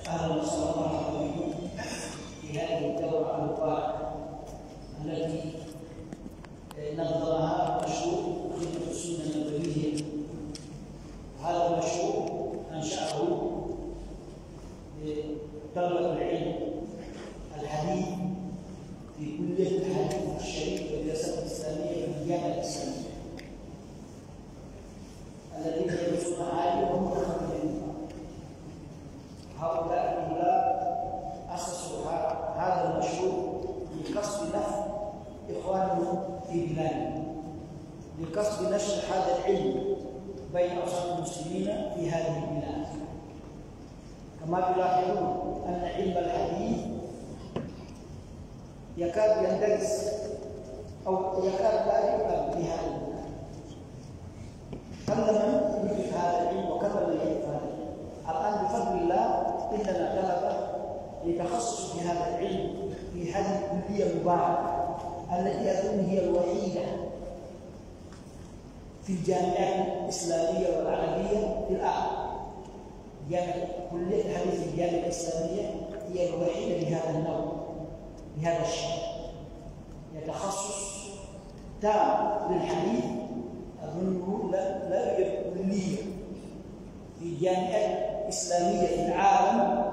أهلا وسهلا بكم في هذه الدورة المباركة التي نظمها مشروع خدمة السنة النبوية. هذا المشروع أنشأه طلبة العلم الحديث في كلية الحديث الشريف والدراسات الإسلامية في الجامعة الإسلامية الذين يدرسون عالي وهم متخرجين. هؤلاء أسسوا هذا المشروع لقصد نفع إخوانهم في بلادهم، لقصد نشر هذا العلم بين أوساط المسلمين في هذه البلاد. كما تلاحظون أن علم الحديث يكاد يندرس أو يكاد لا يقبل في هذه البلاد. قل من يدرك هذا العلم وكثر من يدرك هذا العلم. الآن بفضل الله إننا طلبة لتخصص في هذا العلم في هذه الكلية المباركة التي أظن هي الوحيدة في الجامعات الإسلامية والعربية في العالم. كلية الحديث في الجامعة الإسلامية هي الوحيدة بهذا النوع، بهذا الشيء، يتخصص تام للحديث. أظنه لا يوجد كلية في الجامعات الإسلامية في العالم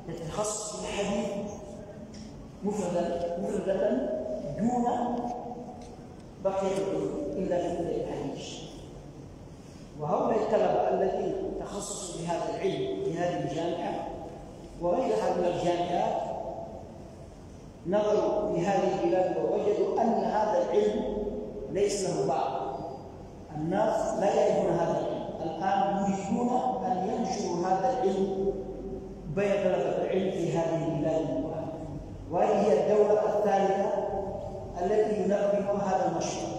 تتخصص في الحديث مفردة دون بقية العلوم إلا في كلية الحديث. وهؤلاء الطلبة الذين تخصصوا في هذا العلم في هذه الجامعة وغيرها من الجامعات نظروا في هذه البلاد ووجدوا أن هذا العلم ليس له بعض. الناس لا يعرفون هذا العلم. الآن يريدون أن ينشروا هذا العلم بين طلبة العلم في هذه البلاد المباركة. وهذه هي الدورة الثالثة التي ينظم هذا المشروع.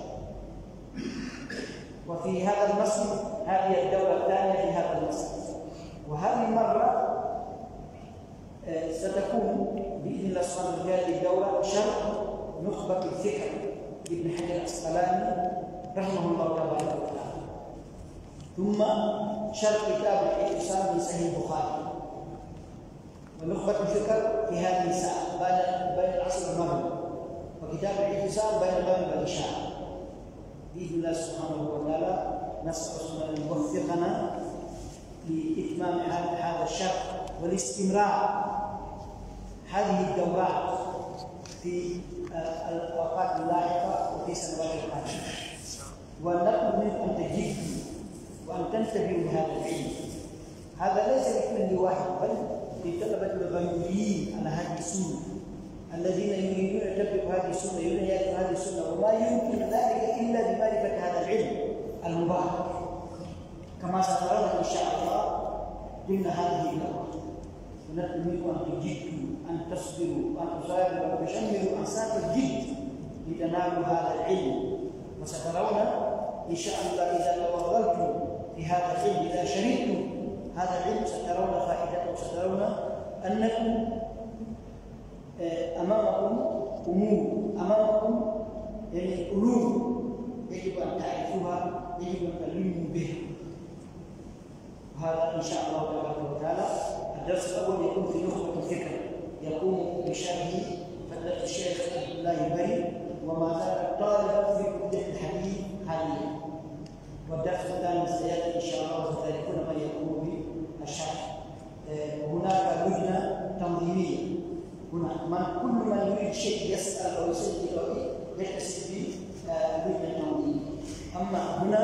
وفي هذا المسجد هذه الدورة الثانية في هذا المسجد. وهذه المرة ستكون بإذن الله سبحانه وتعالى الدورة شرح نخبة الفكر لابن حجر العسقلاني رحمه الله تبارك وتعالى، ثم شرح كتاب الاعتصام من صحيح البخاري. ونخبة الفكر في هذه الساعة بين العصر والمغرب، وكتاب الاعتصام بين المغرب والعشاء. بإذن الله سبحانه وتعالى نسأل أن يوفقنا لإتمام هذا الشرح والاستمرار هذه الدورات في الأوقات اللاحقة وفي سنوات القادمة. ونطلب منكم أن تجدوا وأن تنتبهوا لهذا العلم. هذا ليس لكل واحد، بل لطلبة الغيوريين على هذه السنة الذين يريدون أن يطبقوا هذه السنة، يريدون أن يأتوا هذه السنة، وما يمكن ذلك إلا بمعرفة هذا العلم المبارك، كما سترون إن شاء الله ضمن هذه الدورة. ونطلب منكم أن تجدوا، أن تصبروا، أن تصابروا، وأن تشمروا أنساق الجد لتنالوا هذا العلم. وسترون إن شاء الله إذا توغلتم في هذا العلم، إذا شربتم هذا العلم سترون فائدته، وسترون أنكم أمامكم أمور، أمامكم يعني علوم يجب أن تعرفوها، يجب أن تعلموا بها. وهذا إن شاء الله تبارك وتعالى. الدرس الأول يكون في نخبة الفكر، يقوم بشرح فضيلة الشيخ عبد الله البري وما زال الطالب في كلية الحديث حاليا. والدرس الثاني سيأتي إن شاء الله وستعرفون من يقوم بالشرح. هناك لجنة تنظيمية، هنا كل من يريد شيء يسأل أو يسجل أو يتصل في اللجنة التنظيمية. أما هنا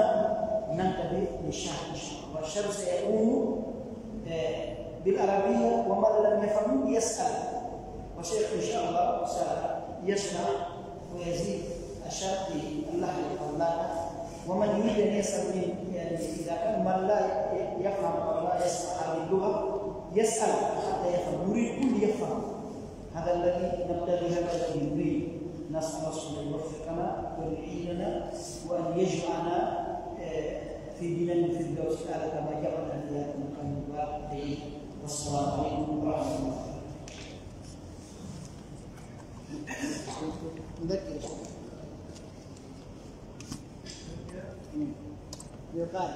ننتبه للشرح إن شاء الله، والشرح سيكون بالعربية، ومن لم يفهم يسأل، والشيخ إن شاء الله سيشرح ويزيد الشرح باللهجة الفلاحة. ومن يريد أن يسأل يعني إذا كان من لا يفهم أو لا يسمع هذه اللغة يسأل حتى يفهم، يريد كل يفهم. هذا الذي نبتغي، هذا الذي نريد. نسأل الله سبحانه أن يوفقنا ويعيننا وأن يجمعنا في بناء في الدرس الأعلى كما جعلنا في هذا المكان المبارك. والسلام عليكم ورحمة الله. نذكر يقال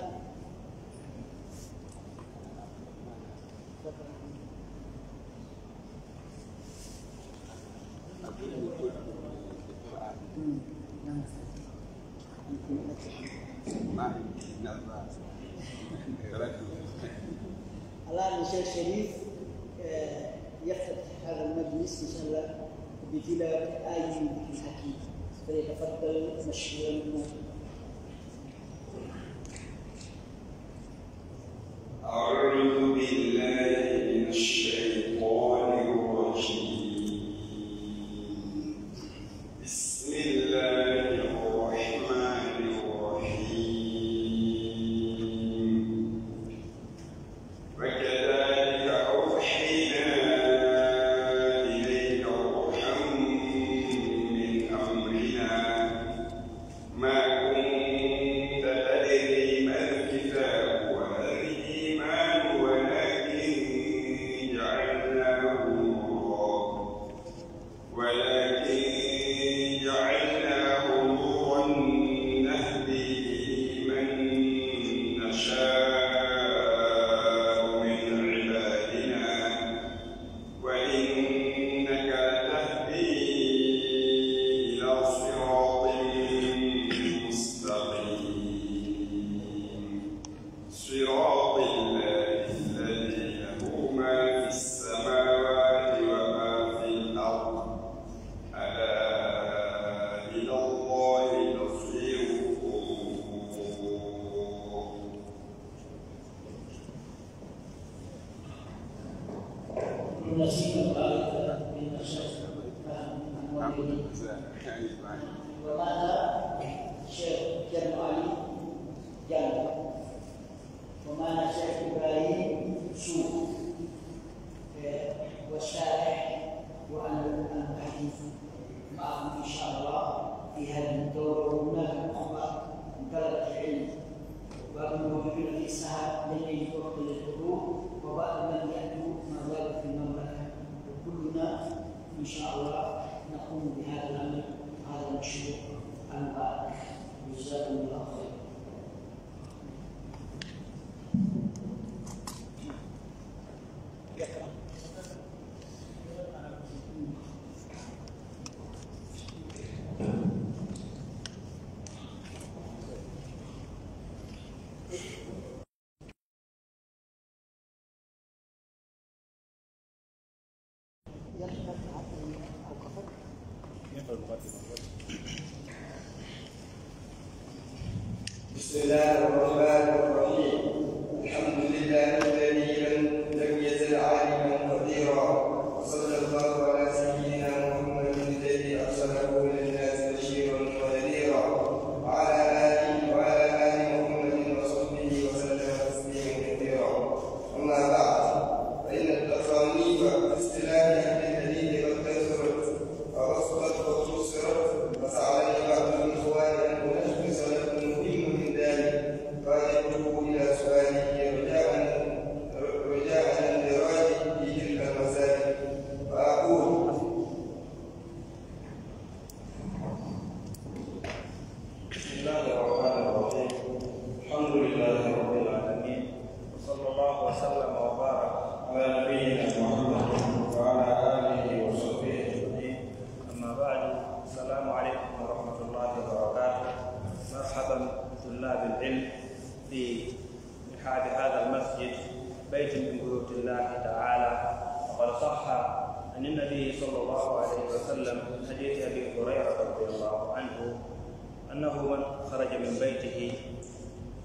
الآن الشيخ شريف يفتتح هذا المجلس إن شاء الله بتلاوة آية من الحكيم، فليتفضل مشكورا. أعوذ بالله من الشيطان الرجيم. بسم الله الرحمن الرحيم. وكذلك أوحينا إليك روحا من أمرنا ما كنت تدري ما الكتاب ولا الإيمان ولكن جعلناه نورا نهدي به من نشاء من عبادنا وإنك لتهدي إلى صراط مستقيم صراط الله الذي له ما في السماوات وما في الأرض ألا إلى الله تصير الأمور. نسيم الغالب من الشيخ وماذا الشيخ جل علي جل وماذا الشيخ إبراهيم سوء والشارع وأنا المحدث معكم إن شاء الله في هذه الدورة. وهناك أخبار من طلبة العلم وبعض الموجودين في الساحة لديه وقت للحضور وبعض من يأتوا مرات في المملكة، وكلنا إن شاء الله نقوم بهذا الأمر هذا المشروع المبارك. جزاكم الله خيرا. بسم الله الرحمن الرحيم. الحمد لله الذي لم يزل عالما قديرا، وصلى الله على سيدنا محمد الذي ارسله للناس بشيرا ونذيرا، وعلى آل محمد وصحبه وسلم تسليما كثيرا. اما بعد، فان التصانيف في اصطلاح اهل الحديث قد كثرت وبسطت وخسرت، فسعى بعض الاخوان ان نلخص لكم مهم من ذلك فادعوه الى سؤاله رجاء الاندراج في تلك المسائل. فاقول: بسم الله الرحمن الرحيم. الحمد لله رب العالمين، وصلى الله وسلم وبارك على نبينا محمد وعلى اله وصحبه اجمعين. اما بعد، السلام عليكم ورحمه الله وبركاته. مرحبا بطلاب العلم في رحاب هذا المسجد، بيت من بيوت الله تعالى. وقد صح عن النبي صلى الله عليه وسلم من حديث ابي هريره رضي الله عنه انه من خرج من بيته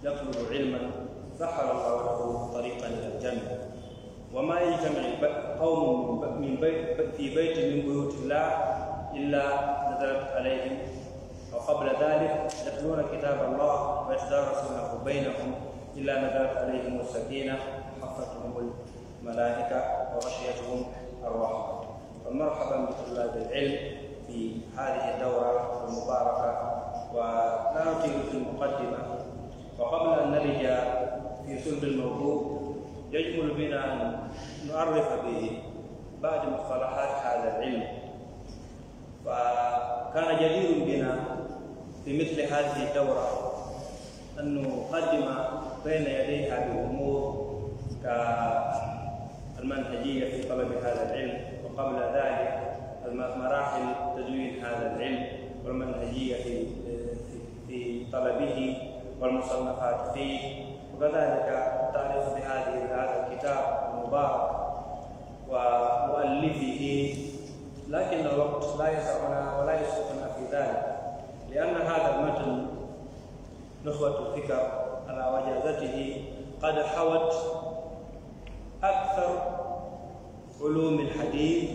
يطلب علما سهل الله له طريقا الى الجنه. وما يجتمع قوم في بيت من بيوت الله الا نزلت عليهم، وقبل ذلك يتلون كتاب الله ويتدارسونه بينهم الا نزلت عليهم السكينه وحفتهم الملائكه وغشيتهم الرحمه. فمرحبا بطلاب العلم في هذه الدوره المباركه. ولا نطيل في المقدمه، وقبل ان نلج في صلب الموضوع يجمل بنا ان نعرف ببعض مصطلحات هذا العلم. فكان جدير بنا في مثل هذه الدورة أن نقدم بين يديها بأمور كالمنهجية في طلب هذا العلم، وقبل ذلك مراحل تدوين هذا العلم والمنهجية في طلبه والمصنفات فيه، وكذلك التعريف بهذا الكتاب المبارك ومؤلفه. لكن الوقت لا يسعنا ولا يسعفنا في ذلك، لأن هذا المتن نخبة الفكر على وجازته قد حوت أكثر علوم الحديث،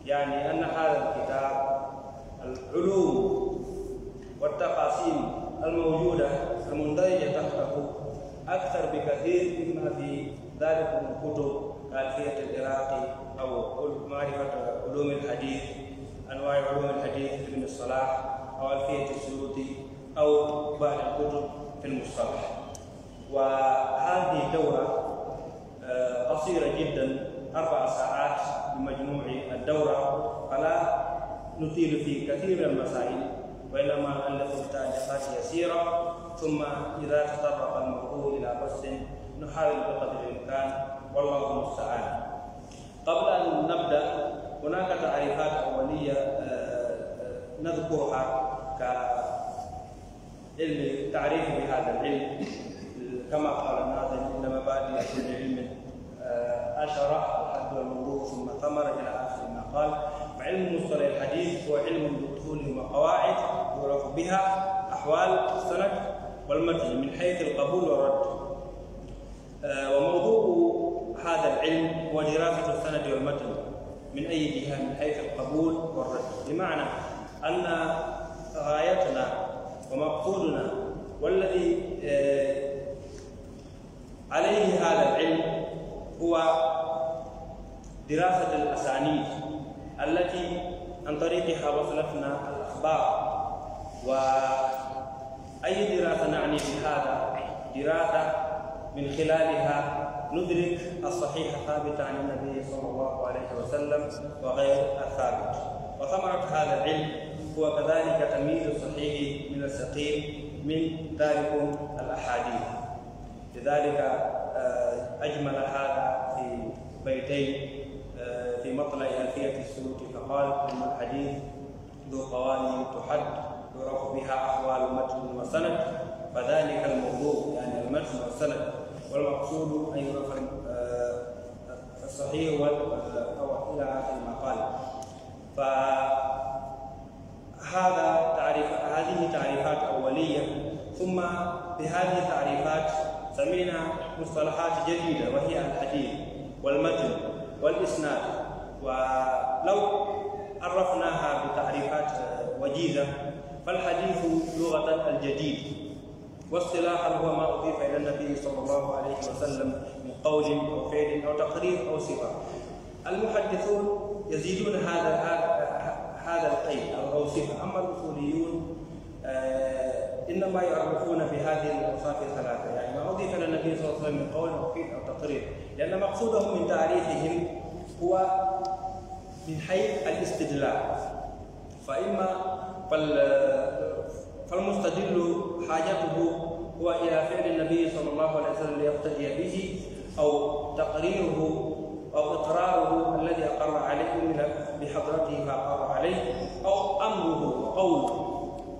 يعني أن هذا الكتاب العلوم والتقاسيم الموجودة المندرجة تحته أكثر بكثير مما في ذلك من كتب ألفية العراقي أو معرفة علوم الحديث، أنواع علوم الحديث لابن الصلاح أو ألفية السيوطي أو بعض الكتب في المصطلح. وهذه الدورة قصيرة جدا، 4 ساعات بمجموع الدورة، فلا نطيل في كثير من المسائل، وإنما نألف تعليقات يسيرة، ثم إذا تطرق الموضوع إلى بحث نحاول بقدر الإمكان، والله المستعان. قبل أن نبدأ هناك تعريفات أولية نذكرها كعلم تعريف بهذا العلم، كما قال الناظم: إن مبادئ كل علم 10 الحد والموضوع ثم ثمر إلى آخر ما قال. وعلم مصطلح الحديث هو علم بأصول وقواعد يعرف بها أحوال السند والمتن من حيث القبول والرد. وموضوع هذا العلم هو دراسة السند والمتن من أي جهة من حيث القبول والرد، بمعنى أن غايتنا ومقصودنا والذي عليه هذا العلم هو دراسة الأسانيد التي عن طريقها وصلتنا الأخبار. وأي دراسة نعني بهذا؟ دراسة من خلالها ندرك الصحيح الثابت عن النبي صلى الله عليه وسلم وغير الثابت. وثمرة هذا العلم هو كذلك تمييز الصحيح من السقيم من ذلك الأحاديث. لذلك أجمل هذا في بيتين في مطلع ألفية السيوطي، فقال: إن الحديث ذو قوانين تحد يعرف بها أحوال متن وسند، فذلك الموضوع يعني المتن والسند، والمقصود أن يعرف الصحيح أو إلى آخر ما قال. هذه تعريفات أولية، ثم بهذه التعريفات سمينا مصطلحات جديدة، وهي الحديث والمتن والإسناد. ولو عرفناها بتعريفات وجيزة، فالحديث لغة الجديد، واصطلاحا هو ما أضيف إلى النبي صلى الله عليه وسلم من قول أو فعل أو تقرير أو صفة. المحدثون يزيدون هذا القيد أو صفة، أما الأصوليون إنما يعرفون بهذه الأوصاف الثلاثة، يعني ما أضيف إلى النبي صلى الله عليه وسلم من قول أو فعل أو تقرير، لأن مقصودهم من تعريفهم هو من حيث الاستدلال. فالمستدل حاجته هو إلى فعل النبي صلى الله عليه وسلم ليقتدي به، أو تقريره أو إقراره الذي أقر عليه بحضرته فأقر عليه، أو أمره وقوله.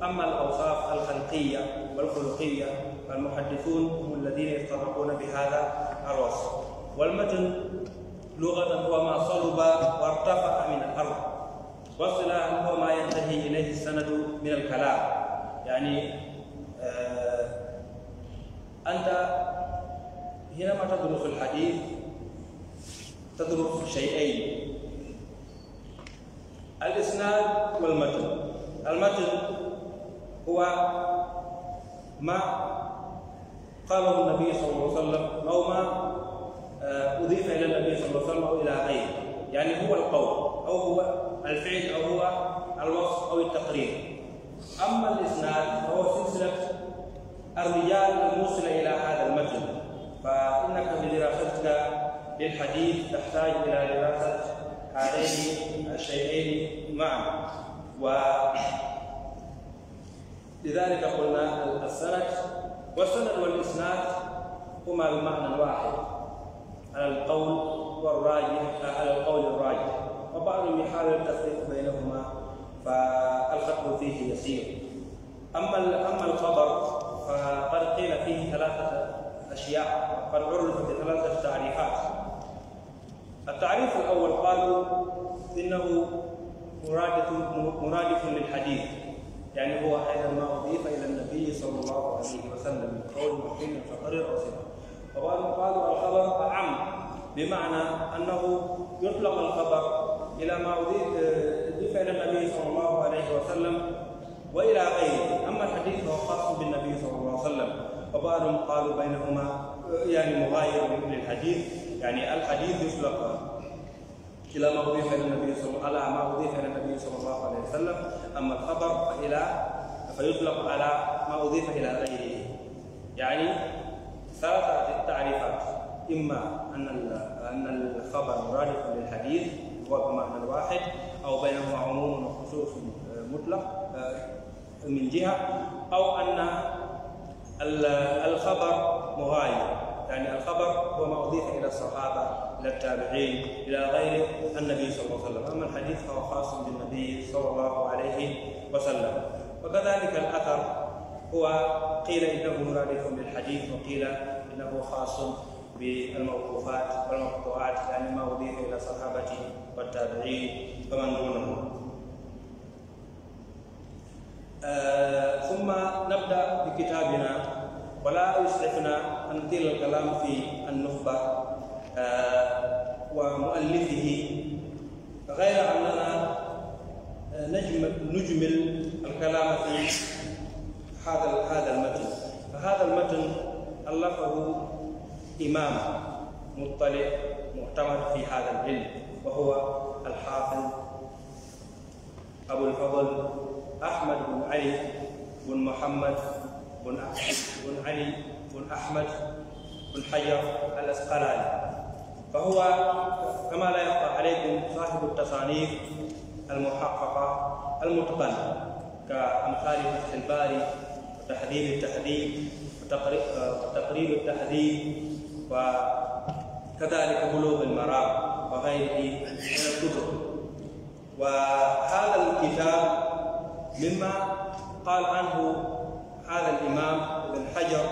أما الأوصاف الخلقية والخلقية فالمحدثون هم الذين يتطرقون بهذا الوصف. والمتن لغة هو ما صلب وارتفع من الأرض، واصطلاحا هو ما ينتهي إليه السند من الكلام. يعني أنت حينما تدرس الحديث تدرس شيئين: الإسناد والمتن. المتن هو ما قاله النبي صلى الله عليه وسلم أو ما أضيف إلى النبي صلى الله عليه وسلم أو إلى غيره، يعني هو القول أو هو الفعل أو هو الوصف أو التقرير. أما الإسناد فهو سلسلة الرجال الموصلة إلى هذا المتن، فإنك بدراستك للحديث تحتاج إلى دراسة هذين الشيئين معا. ولذلك قلنا السند والسند والإسناد هما بمعنى واحد على القول الراجح، وبعضهم يحاول التفريق بينهما فالخطب فيه يسير. أما الخبر فقد قيل فيه 3 أشياء، قد عرف ب3 تعريفات. التعريف الأول قالوا إنه مرادف للحديث، يعني هو أيضا ما أضيف إلى النبي صلى الله عليه وسلم من قول وقيل فقرر أو صفة. وقالوا الخبر أعم، بمعنى أنه يطلق الخبر إلى ما أضيف إلى النبي صلى الله عليه وسلم وإلى غيره، أما الحديث فهو خاص بالنبي صلى الله عليه وسلم. وبعضهم قالوا بينهما يعني مغاير للحديث، يعني الحديث يطلق إلى ما أضيف إلى النبي صلى الله عليه وسلم، أما الخبر فيطلق على ما أضيف إلى غيره. يعني 3 تعريفات، إما أن الخبر مرادف للحديث هو بمعنى واحد، أو بينهما عموم وخصوص مطلق من جهة، أو أن الخبر مغاير، يعني الخبر هو ما أضيف إلى الصحابة، إلى التابعين، إلى غير النبي صلى الله عليه وسلم، أما الحديث فهو خاص بالنبي صلى الله عليه وسلم. وكذلك الأثر هو قيل إنه مرادف للحديث، وقيل إنه خاص بالموقوفات والمقطوعات، يعني ما أضيف إلى الصحابة والتابعين ومن دونهم. ثم نبدأ بكتابنا، ولا يسعفنا أن نطيل الكلام في النخبة ومؤلفه، غير أننا نجمل الكلام في هذا المتن. فهذا المتن ألفه إمام مطلع معتمد في هذا العلم، وهو الحافظ أبو الفضل أحمد بن علي بن محمد بن علي بن أحمد بن حجر الأسقلاني. فهو كما لا يخفى عليكم صاحب التصانيف المحققة المتقنة، كأمثال فتح الباري وتحذيب التحذيب وتقريب التحذيب، وكذلك بلوغ المرام وغيره من الكتب. وهذا الكتاب مما قال عنه هذا الإمام ابن حجر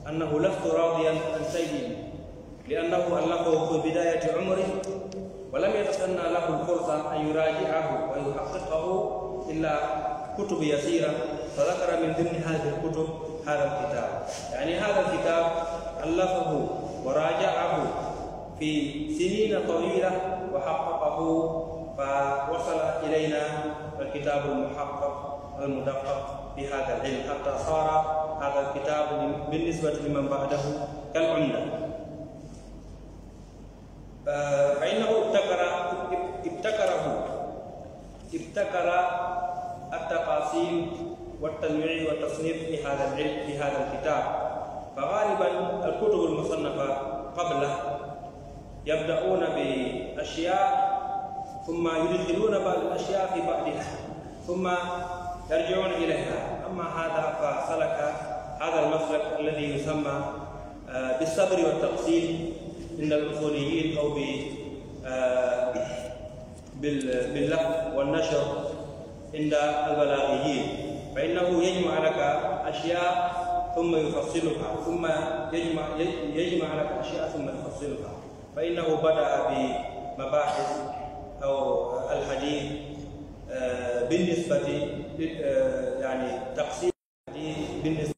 أنه لست راضيا عن شيء، لأنه ألفه في بداية عمره ولم يتسنى له الفرصة أن يراجعه ويحققه إلا كتب يسيرة، فذكر من ضمن هذه الكتب هذا الكتاب. يعني هذا الكتاب ألفه وراجعه في سنين طويلة وحققه، فوصل إلينا الكتاب المحقق المدقق في هذا العلم، حتى صار هذا الكتاب بالنسبة لمن بعده كالعمدة. فإنه ابتكر التقاسيم والتنويع والتصنيف في هذا العلم في هذا الكتاب. فغالبا الكتب المصنفة قبله يبدأون بأشياء ثم يدخلون بعض الأشياء في بعضها ثم يرجعون إليها، أما هذا فسلك هذا المسلك الذي يسمى بالصبر والتقسيم عند الأصوليين، أو باللف والنشر عند البلاغيين. فإنه يجمع لك أشياء ثم يفصلها، ثم يجمع لك أشياء ثم يفصلها. فإنه بدأ بمباحث أو الحديث بالنسبة يعني تقسيم الحديث بالنسبة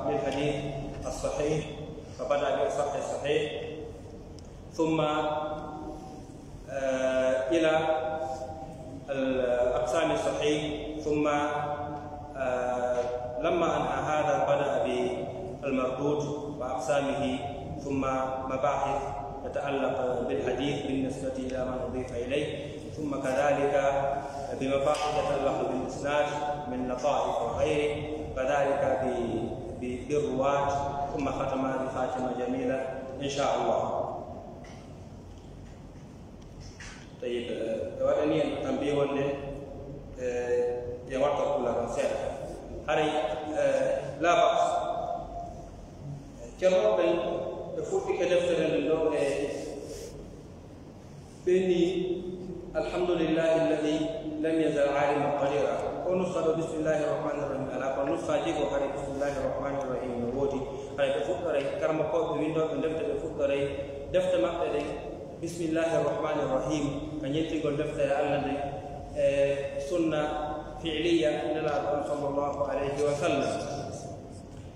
للحديث الصحيح، فبدأ بالصحيح الصحيح، ثم إلى الأقسام الصحيح، ثم لما أنهى هذا بدأ بالمردود وأقسامه، ثم مباحث تتعلق بالحديث بالنسبة إلى ما أضيف إليه، ثم كذلك بمباحث تتعلق بالإسناد من لطائف وغيره، كذلك بالرواة، ثم ختم بخاتمة جميلة إن شاء الله. طيب ودني تنبيه ولن يوقف كل رسالة هذه لا بأس كما بين يفوت كدفتر اللغة بني الحمد لله الذي لم يزل عالما قديرا ونسخة بسم الله الرحمن الرحيم على كل نسخة جيكو حري بسم الله الرحمن الرحيم نوودي حري بفكري كرم قوة بويندو بندفت بفكري دفت مقتدي بسم الله الرحمن الرحيم أن يتقل دفت على سنة فعلية لله صلى الله عليه وسلم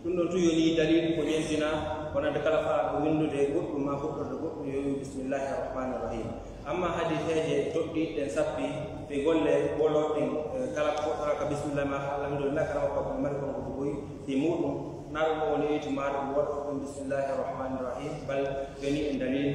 ɗum ɗon tu yoni dalil ko ñentina wonande kala faaɗo windude goɗɗum ma fuɗɗorde goɗɗum yo bisimillahi arrahmani irrahim amma hadiseje toɗɗiɗen sappi ɓe golle woloɗɗin kala poɗɗora ka bisimillah ma alhamdulillah kala ko mari kon ko boyi ɗi muɗum naɗo ɗo woni iti maɗo ɗum waɗo ɗum bisimillahi arrahmani irrahim bal yoni en dalil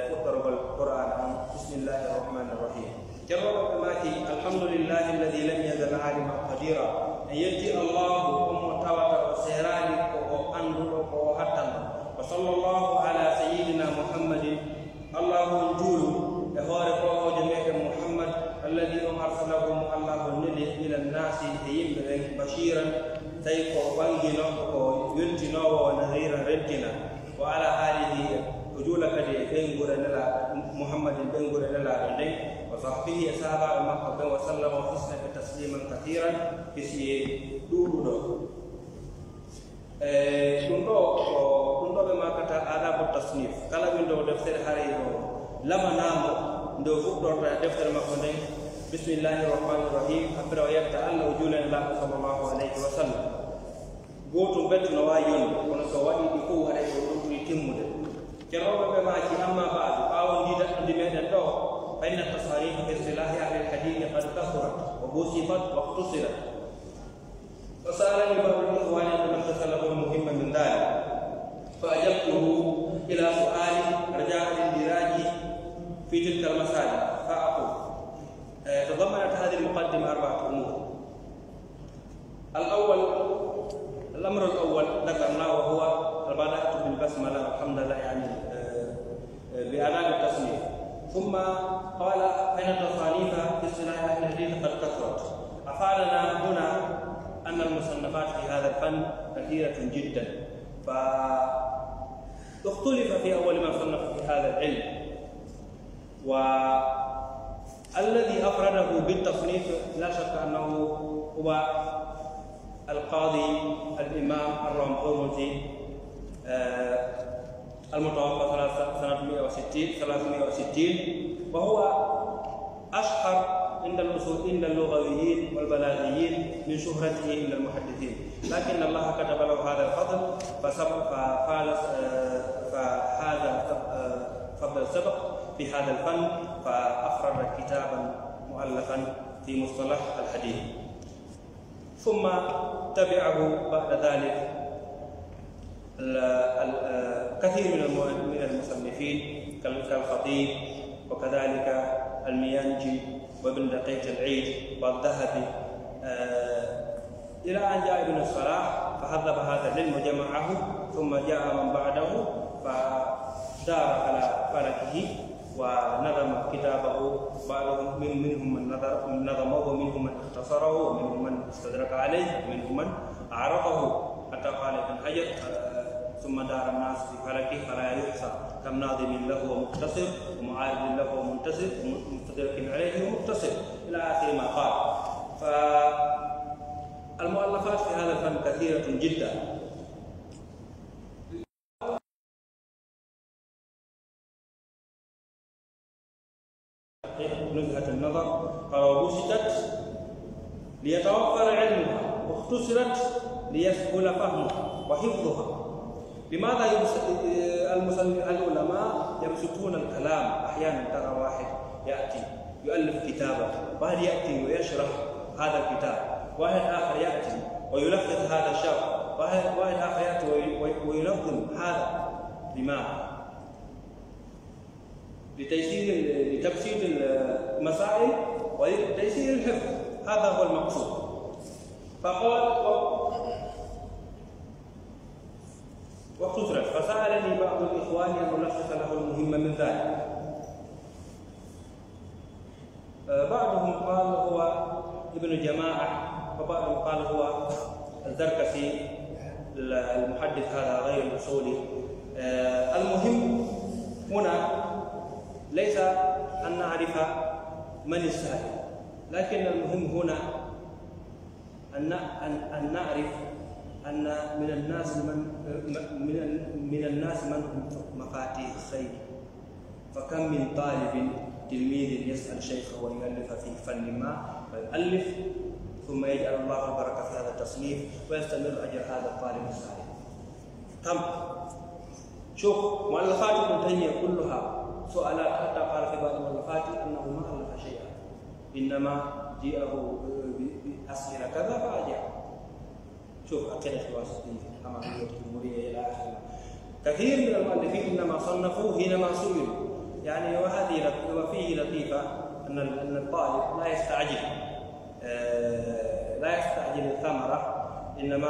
fuɗɗorgol qur'an an bisimillahi arrahmani irrahim ceernoɗo ɓe maki alhamdulillahi alladi lam yazal alima qadira en yetti allahu omo tawata o serani ko o anduɗo ko o hattanɗo wa sallllahu ala sayidina muhammadin allahu juulu e hoore kohoje meɗen muhammad alladi on arsalahu mo allahu neli ila nnasi e yimɓe ɓen bashiran tawi ko ɓanginoɗo ko weltinowo o nahira reddina wa ala alihi ko juula kadi e ɓengure nelaɗo muhammadin ɓengure nelaɗo nden wa sahbihi e sahabaɓe makko ɓen wa sallama o hisnake tasliman kathiran hisi ɗuɗuɗo ɗum ɗo ɓe makata adabu tasnif kala min dow deftere haray o lamanamo nde fuɗɗorɗa deftere makko nden bisimillahi irrahmani irrahim après o yetta allah o juulani laɗo sallllahu alayhi wa sallam gotum bettu no wawi yonde kono so waɗi ɗi fof haɗay o ɗum ɓuri timmude ceernoɓe ɓe maki amma baadu ɓawo ndiɗaɗɗude meɗen ɗo فإن التصاريف في اصطلاح أهل الحديث قد كثرت ووصفت واختصرت فسألني بعض الإخوان أن أختصر له المهم من ذلك فأجبته إلى سؤال رجاء الاندراج في تلك المسائل فأقول تضمنت هذه المقدمة 4 أمور. الأمر الأول ذكرناه وهو البداءة بالبسملة الحمد لله يعني بآداب التصنيف ثم قال أين التصانيف في اصطلاح أهل الحديث قد كثرت أفادنا هنا أن المصنفات في هذا الفن كثيرة جدا فاختلف في أول ما صنف في هذا العلم والذي أفرده بالتصنيف لا شك أنه هو القاضي الإمام الرمزي المتوفى سنة 360 وهو أشهر عند اللغويين والبلاغيين من شهرته عند المحدثين لكن الله كتب له هذا الفضل فهذا فضل سبق في هذا الفن فأفرد كتابا مؤلفا في مصطلح الحديث ثم تبعه بعد ذلك كثير من المصنفين كالخطيب وكذلك الميانجي وابن دقيق العيد والذهبي إلى أن جاء ابن الصلاح فهذب هذا العلم وجمعه ثم جاء من بعده فدار على فلكه ونظم كتابه بعضهم منهم من نظمه ومنهم من اختصره ومنهم من استدرك عليه ومنهم من أعرضه حتى قال ابن حجر ثم دار الناس في فلكه فلا يحصى كم ناظم له ومقتصر ومعارض له ومنتصر ومستدرك عليه ومقتصر الى اخر ما قال. فالمؤلفات في هذا الفن كثيره جدا. نزهة النظر قال وبسطت ليتوفر علمها واختصرت ليسهل فهمها وحفظها. لماذا العلماء يبسطون الكلام؟ أحيانا ترى واحد يأتي يؤلف كتابا، واحد يأتي ويشرح هذا الكتاب، واحد آخر يأتي ويلخص هذا الشرح، واحد آخر يأتي وينظم هذا. لماذا؟ لتبسيط المسائل ولتيسير الحفظ، هذا هو المقصود. فقال واختصرت فسألني بعض الإخوان أن ألخص له المهم من ذلك. بعضهم قال هو ابن جماعة وبعضهم قال هو الزركشي المحدث هذا غير الأصولي. المهم هنا ليس أن نعرف من السائل، لكن المهم هنا أن نعرف أن من الناس من هم مفاتيح الخير، فكم من طالب تلميذ يسأل شيخه ويؤلف في فن ما فيؤلف ثم يجعل الله البركة في هذا التصنيف ويستمر أجر هذا الطالب الصالح. كم شوف مؤلفات ابن تيمية كلها سؤالات، حتى قال في بعض المؤلفات أنه ما ألف شيئا، إنما جاءه بأسئلة كذا فأجاب. شوف عقيدة الواسطية، حمامية الجمهورية إلى آخره. كثير من المؤلفين إنما صنفوا حينما سئلوا، يعني وفيه لطيفة أن الطالب لا يستعجل الثمرة، إنما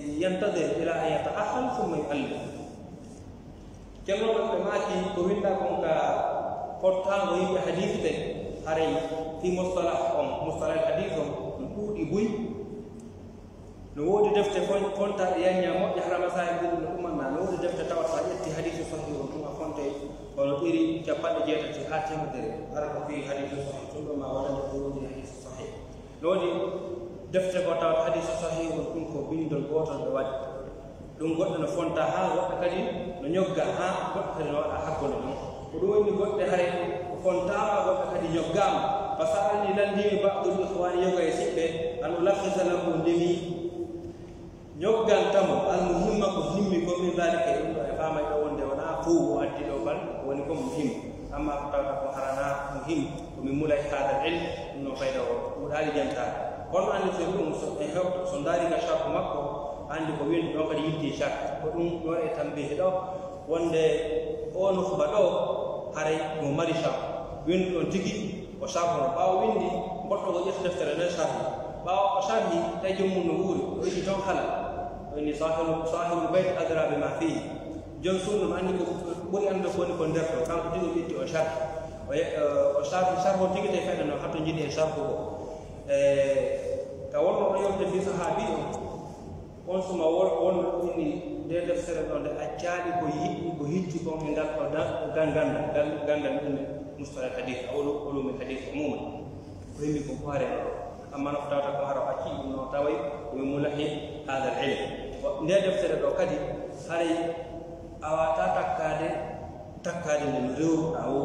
ينتظر إلى أن يتأهل ثم يؤلف. كما نقول كويندا كونكا قطان ويجي حديث هاري في مصطلح الحديث نقول يبوي نود دفت فونتا يعني مو يحرم سايب الأمة نود دفت توصل يأتي حديث صحيح وكما فونتا ونطيري كبار جيرة تهاتي مدري أرى في حديث صحيح ثم ما ورد في حديث صحيح نود دفت بطل حديث صحيح وكم بين الغوطة دواد دون غوطة فونتا ها غوطة كذي نيوغا ها غوطة نوع أحكون ودون غوطة هاي فونتا غوطة كذي نيوغام فسألني لندي بعض الإخوان يوغا يسيبه أن ألخص لكم دمي نيوغان تامو المهمة مهمة كم ذلك فما يكون دهنا فوق أدي لوبان ونكون مهم أما كتابة كهرانا مهم ومن مولاي هذا العلم إنه فايدة وداري جنتا كون أن يسيرون صنداري كشاف مكو عند كوين نوكر يدي شاك ودون نوع تنبيه ده وند أو نخبره هاي مماري شاف وين نتيجي وشاف باو ويندي بطل يختلف ترى شاف باو شافي تجمع نقول ويجي جون خلا وإني صاحب البيت أدرى بما فيه جنسون ما عندي بقول أنا بقول كندر كان تيجي بيتي وشاف هو تيجي تفعل إنه حتى نجدي شاف هو كأول ما يوم تفي صحابي once ما أول إني ده دفتر عند أجالي كويتي كم من ذاك غان مصطلح الحديث أو علوم الحديث عموما كل كمبارة أما نفترض كمبارة أكيد إنه تاوي وملحي هذا العلم وده دفتر الوكادي هاي أواتات تكاد النور أو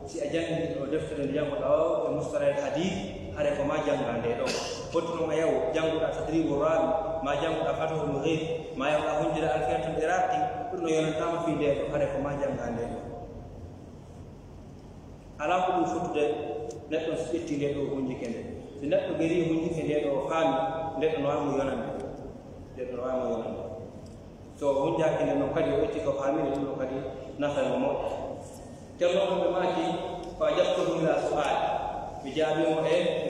si ajang di daftar yang atau mustalah hadis hari pemajang ande do potong ayau janggu tak satri boran majang tak fatuh mughith ma yang ahun jira alfiatul iraqi kuno yang tama fi de hari pemajang ande do ala ko futu de neddo spetti de do hunji kende si neddo gari hunji kende do fami neddo no amu yonan so hunja kende no kadi o ti ko fami no kadi nafa mo كلام بماكي فأجبته إلى سؤال بجابه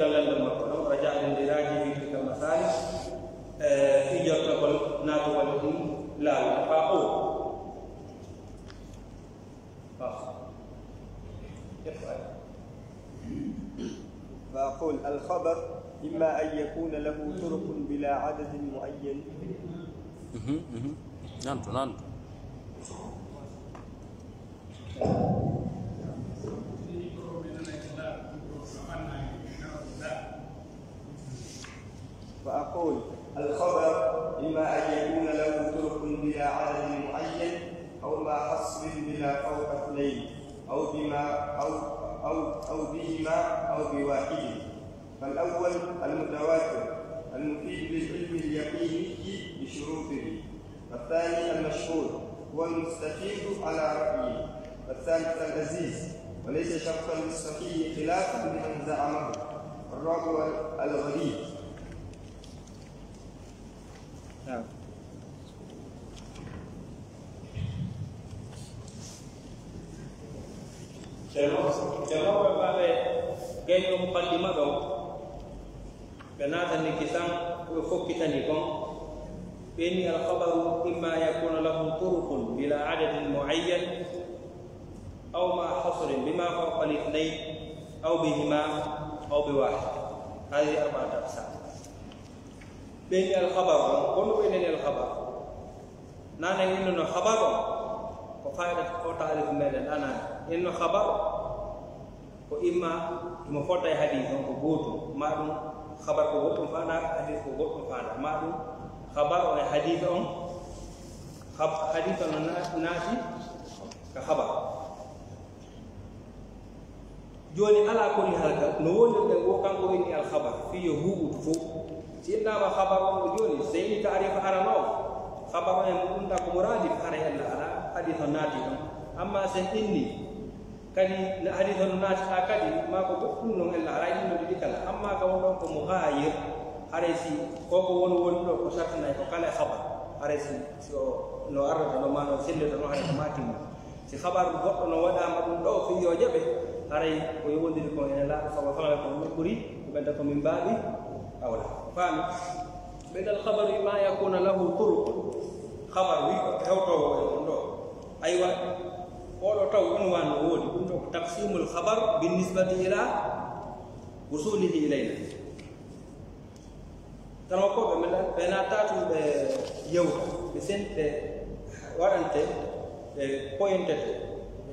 دلل المقام رجع للدراجة في تلك المسائل في جرد ناتو والدين لا فأقول الخبر إما أن يكون له طرق بلا عدد معين نانتو فأقول الخبر إما أن يكون له طرق بلا عدد معين أو ما حصر بلا فوق اثنين أو بهما أو بواحد. فالأول المتواتر المفيد بالعلم اليقيني بشروطه، والثاني المشهور هو المستفيد على رأيه، والثالث العزيز وليس شرطا للصحيح خلافا لمن زعمه، الرابع الغريب. نعم. Kalau berbagai gaya mukadimah dong, kenapa ni kisah ufuk kita ni kong? Ini al-khabaru imma yakuna lahu turukun bila adadin muayyan, atau ma hasrin bima fawqa al-ithnain, atau bihima, atau biwahid. Hadi arba'at aqsam. Ini al-khabar, kono ini al-khabar. Nana ini no khabar. Ko faidah ko ta'rif medan ana. Ini khabar. Ko imma mo fota e hadith on ko goto ma dum khabar ko goto faada hadith ko goto faada ma dum khabar o hadith on hadith on naati ka khabar joni ala ko ni halka no woni de wo kanko ni al khabar fi yuhu fu sinna ma khabar on joni sayni ta'rif arano khabar en mun da ko muradi ara yalla ala hadith on naati on amma sen inni kadi na hadith on naati akadi ma ko dum non ella ala ni di kala amma ka won ko mughayir aresi koko won do ko satna ko kala khabar aresi so no arata no mano sille no hada matima si khabar goddo no wada ma dum do fi yo jabe aray ko yewondiri ko en la sallallahu alaihi wasallam buri benda ko min babi awla fami bedal khabar ma yakuna lahu turuq khabar wi ko hewto on do aywa odo taw on wan wodi dum do taqsimul khabar bin nisbati ila wusulihi ilayna tano ko be benatatu be yewta be sente warante e pointete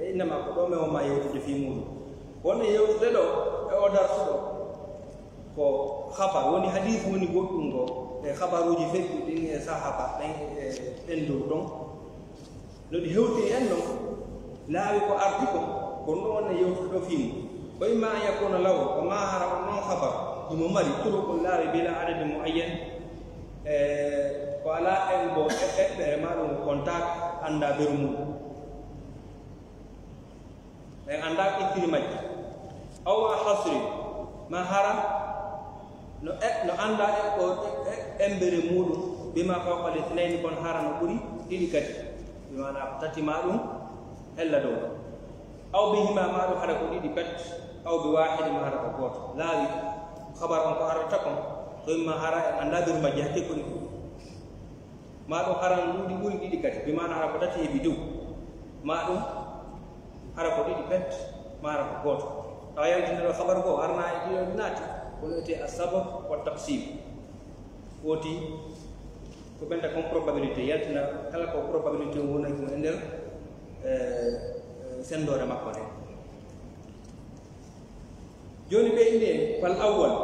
e inama ko do me o ma yewtude fi mudu woni yewtude do e o darsudo ko khabar woni hadith woni goddum go e khabaruji feddi din e sahaba ben do don no di hewti en non laawi ko ardi ko no wona yewtude do fi mudu ko imma yakuna law ko ma hara non khabar dum mari turukul laawi bila adad muayyan ko ala en bo e maɗum contact anda berumu en anda ittiri majji aw hasri ma hara no anda e ko embere muɗum bima fawqa lithnayni kon hara no ɓuri ɗiɗi kadi bimana tati maɗum hella dow aw bihima maɗum hara ko ɗiɗi pet aw bi wahidi ma hara ko goto laawi khabar on ko arata kon so imma hara en anda beru majji hakke ko ɗi ma do haran dudi buri didi kati bi mana ara ko tati e bidu ma dum ara ko didi pet ma ara ko goto tawayal dino khabar ko arna e dino nati ko ete asbab wa taqsim woti ko benta kon probabilité yaltina kala ko probabilité wona ko ender sendore makko ne joni be inde fal awwal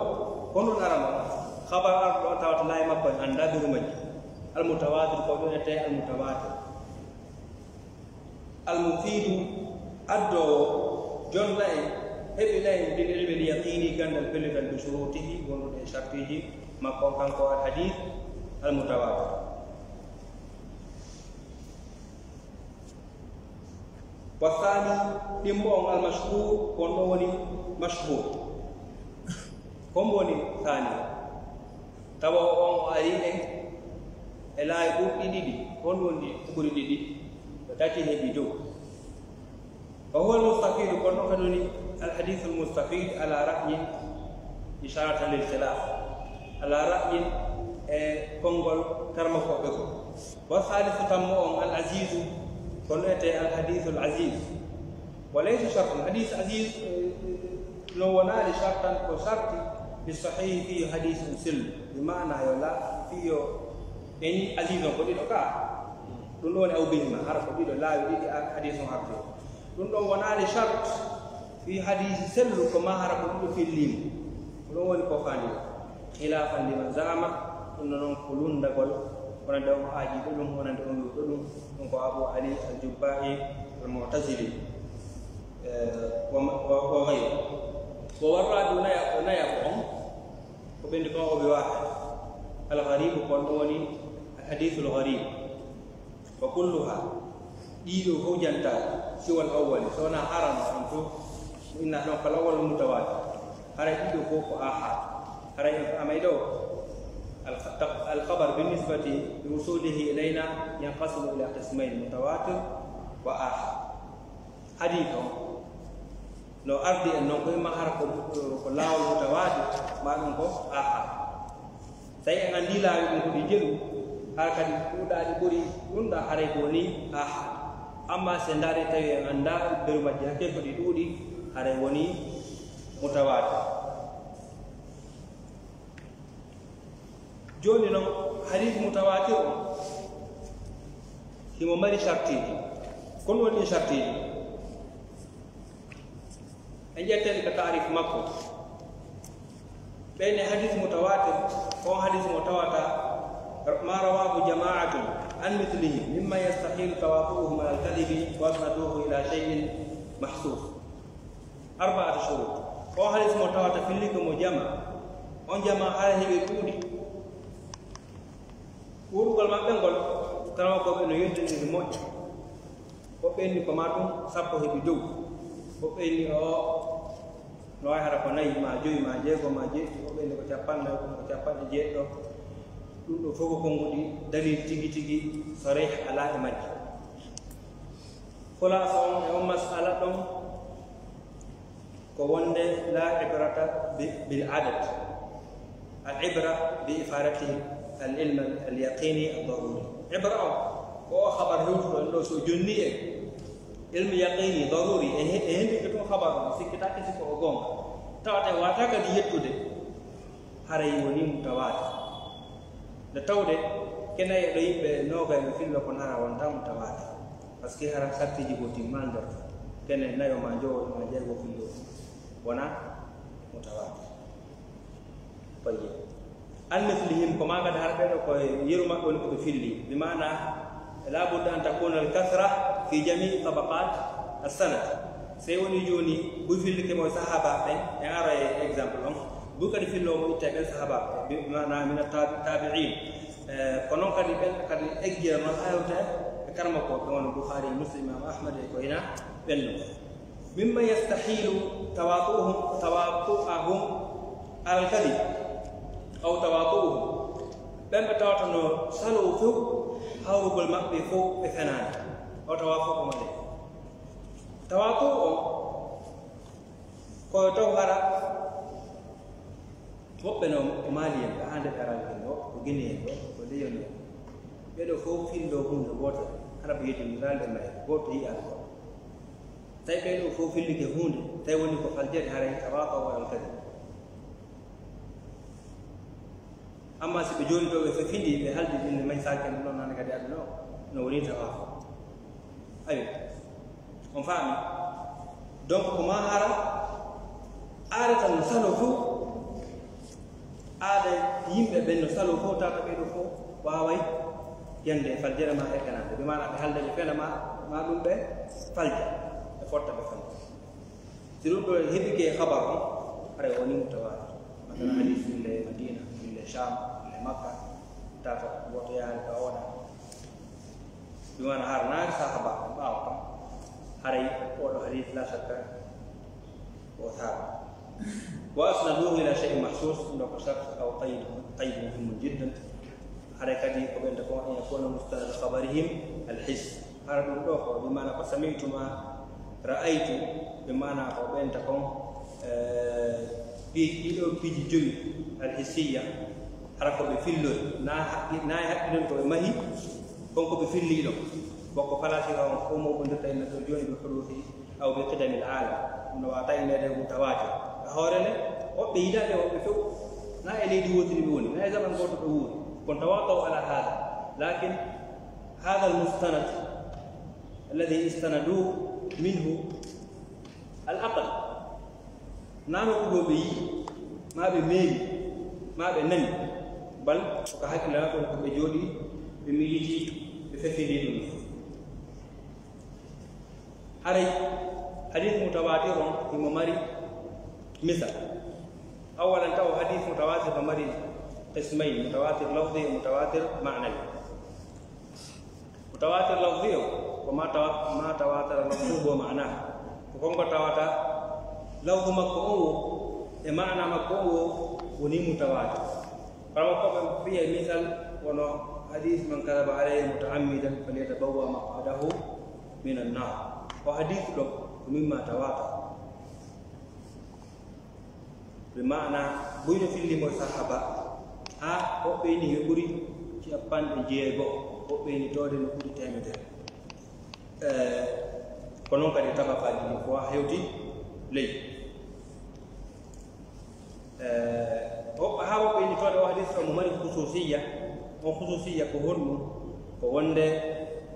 kono arama khabar ardo tawata lay makko anda biru majji المتواتر قولنا تاء المتواتر المفيد أدو جون لاي هبي لاي دين علم اليقيني كان البلغ بشروطه وشرطه ما كان الحديث المتواتر والثاني لمبون المشهور كونوني مشهور كونوني ثاني تبع أي ela ko didi on woni buri didi tati hebi do wa huwa al-mustafid kono kadoni al-hadith al-mustafid ala ra'yi isharatan lil khilaf ala ra'yi kongol tarma ko be ko wa salif tammo on al-aziz kono ete al-hadith al-aziz wa laysa shart al-hadith aziz lo wana li shartan ko sharti bi sahih fi hadith sil bima'na yala fi eni azizo ko dido ka dum woni aw bihima har ko dido laawi didi hadith on habde dum don wonali shart fi hadith sellu ko ma har ko dido fillim dum woni ko fandi khilafan liman zama dum non ko lundagol wona daw haaji dum wona dum ko Abu Ali al-Jubba'i al-Mu'tazili wa ghayr wa warraduna ya ko bendi ko o bi wahid al-gharib ko woni الحديث الغريب وكلها ديو فوجانتا سوى الاول سونا حرم انتو ان نقل الاول المتواتر هذا ديو فوق احد هذا اميدو الخبر بالنسبه لوصوله الينا ينقسم الى قسمين متواتر واحد حديث لو ارضي انه ما حرف كلاو متواتر ما نكو احد saya ngandila ko di jeru hakadi uda di buri unda hare woni ahad amma sendare tawi anda beru majja ke ko di dudi hare woni mutawatir joni no hadith mutawatir himo mari sharti kon woni sharti en jettani ka ta'rif makko بين حديث متواتر أو حديث متواتر ما رواه جماعة عن مثله مما يستحيل تواطؤهم على الكذب واسندوه إلى شيء محسوس 4 شروط أو حديث متواتر في لكم جمع on jama hara heɓe kuuɗi wuurugol maɓɓe ngol kala ko ɓe no yoddindiri moƴƴo woɓɓe enni ko ma ɗum 10 heɓi dow woɓɓe enni o no wawi hara ko 4 ma 5 ma 6 ma 7 woɓɓe enni ko 50 ko 50 ɗum ɗo fof ko ngoɗi dalil tigi tigi soreh ala e majji khulasa on e on masala ɗon ko wonde la ibrata bil adad العبرة بإفادته العلم اليقيني الضروري عبرة هو خبر هو لو سو جنيه علم يقيني ضروري اهم كتو خبر سكتا كسكو غون تاوته واتا كدي يتودي هاري وني متواتر da tawde kena e do yimbe noga e fillo ko nara wonta mutawatir parce que hara sartiji go timmandor kene nayo ma jowo ma jego fillo wana mutawatir طيب المثلهم كما قد هربنا يرمى ونكو فيلي بمعنى لابد أن تكون الكثرة في جميع طبقات السنة سيوني جوني بفيل كما صحابة يعني example بكري فيلو متابع صحابة بمعنى من التابعين كنون قد أجير ما هايوتا كرمكو كمان البخاري مسلم أحمد كوينا بنو مما يستحيل تواطؤهم على الكذب أو تواطؤه بين بتواتنو سلو فوق هاو بقول ما بيفوق بثنان أو توافق مالي تواطؤ كويتو هرا وبنو ماليا عند كارالكنو وجنيه وليونو بيدو فوق فين لو هون بوتر هرا بيجي ميرال دماي بوت هي أكو تاي بيدو فوق فين اللي هون تاي وني كفالجر هراي تواطؤ ولا كذا amma si be joni do be findi be haldi din may saken non nan gadi adno no woni tawa ayo on fami donc ko ma hara ara tan salo fu ada yimbe ben no salo fu ta be do fu wawai yande faljere ma e kana be mana be halde be fela ma dum be falja e fotta be fal siru do hebi ke khabar are woni mutawa madana hadith le madina le sham مكة تافا بوتيان كاونا بمعنى هارنا صحابة باوكا هاري أول حديث لا شك وثاب وأسندوه إلى شيء محسوس عند شخص أو قيد مهم جدا هاري كدي قبل أن يكون مستند خبرهم الحس هاري الأخر بمعنى سمعت ما رأيت بمعنى قبل أن تكون بيجي جوي الحسية harako be fillo na hakkilon ko mahi konko be fillido boko falasi on ko mo bonde tay na to joni be hurufi aw be qidam al alam no wata ine de mutawatir horene o be yidade o be few na eledi wotiri be woni na zaman goto do wuri kon tawaqaw ala hada lakin hada al mustanad alladhi istanadu minhu al aql nanu do be ma be meyi ma be nani bal ko hakila ko be jodi be militi be fefindi dum haray hadith mutawatir on mari misal awalan taw hadith mutawatir mari ismayn mutawatir lafzi mutawatir ma'nawi mutawatir lafzi ko ma tawatar lafzi bo ma'na ko ko tawata lafzi makko e ma'na makko woni mutawatir فما فيه مثال ونو حديث من كذب عليه متعمدا فليتبوأ مقعده من النار وحديث له مما تواتر بمعنى بين في اللي مصاحبة هو بيني يقولي شابان جيبو هو بيني تودي نقولي تامدر كنون كده تبع فاجي هو هيوتي لي هاو بين تود حديث عمر خصوصية كهون كونده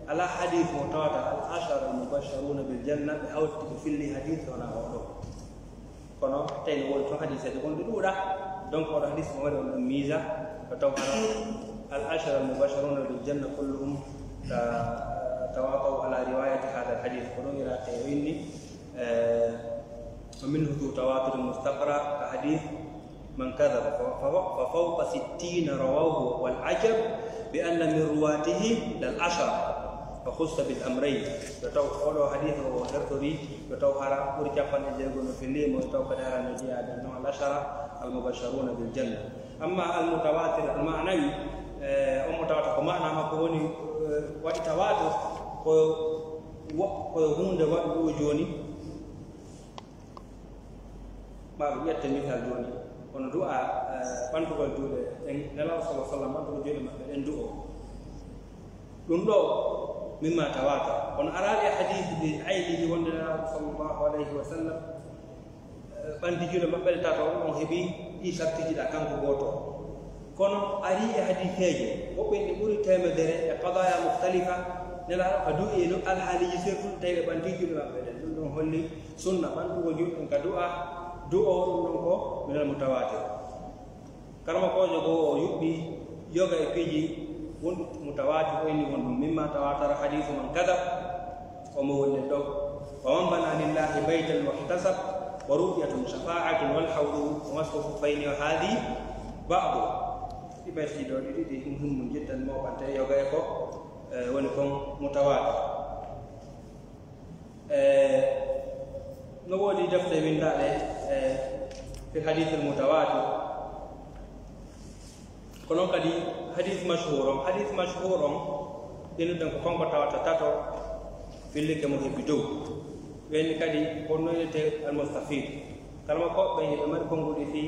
على حديث متواتر العشر المبشرون بالجنة بحوث في اللي حديث وانا أقوله kono tay wol to hadith de gon duuda donc o hadith mo wala on miza taw al ashara al mubashiruna bil janna kulluhum tawaqaw ala riwayat hadha al hadith kono ila tawini ومنه ذو تواتر مستقرأ حديث من كذب ففوق 60 رواه والعجب بأن من رواته للعشرة فخص بالأمرين يتوقع حديث وغيرته يتوقع ورجعان يجيبون في الليل ويتوقع هذا النجاة أنه العشرة المبشرون بالجنة. أما المتواتر المعنوي المتواتر كمعنى ما كوني وتواتر وهون دواء وجوني ما بيت مثال جوني on du'a bandugal juude en nelaw sallallahu alaihi wasallam bandugal juude mabbe en du'o dum do mimma tawata on arali hadith bi aidi wonde nelaw sallallahu alaihi wasallam bandi juude mabbe tato on hebi di sabtiji da kanko goto kono ari haditheje wobbe ni buri temedere e qadaya mukhtalifa nelaw fa du'i no al haliji seful tawe bandi juude mabbe dum don holli sunna bandugal juude en ka du'a du'o dum ko min al mutawatir karama ko jogo yubbi yoga e piji won mutawatir ni won mimma tawatara hadithu man kadab wa mawlid do wa man bana lillahi baytan muhtasab wa ru'yatun shafa'atun wal hawlu wa masfu bayni hadi ba'du ibasi do di mun jiddan mo bante yoga e ko woni kon mutawatir no wodi defte min dale في الحديث المتواتر كنون كدي حديث مشهور إنه دم كم بتواتر تاتو في اللي كم هي بدو وين كدي كنون يت المستفيد كلام كم بين المر كونغولي في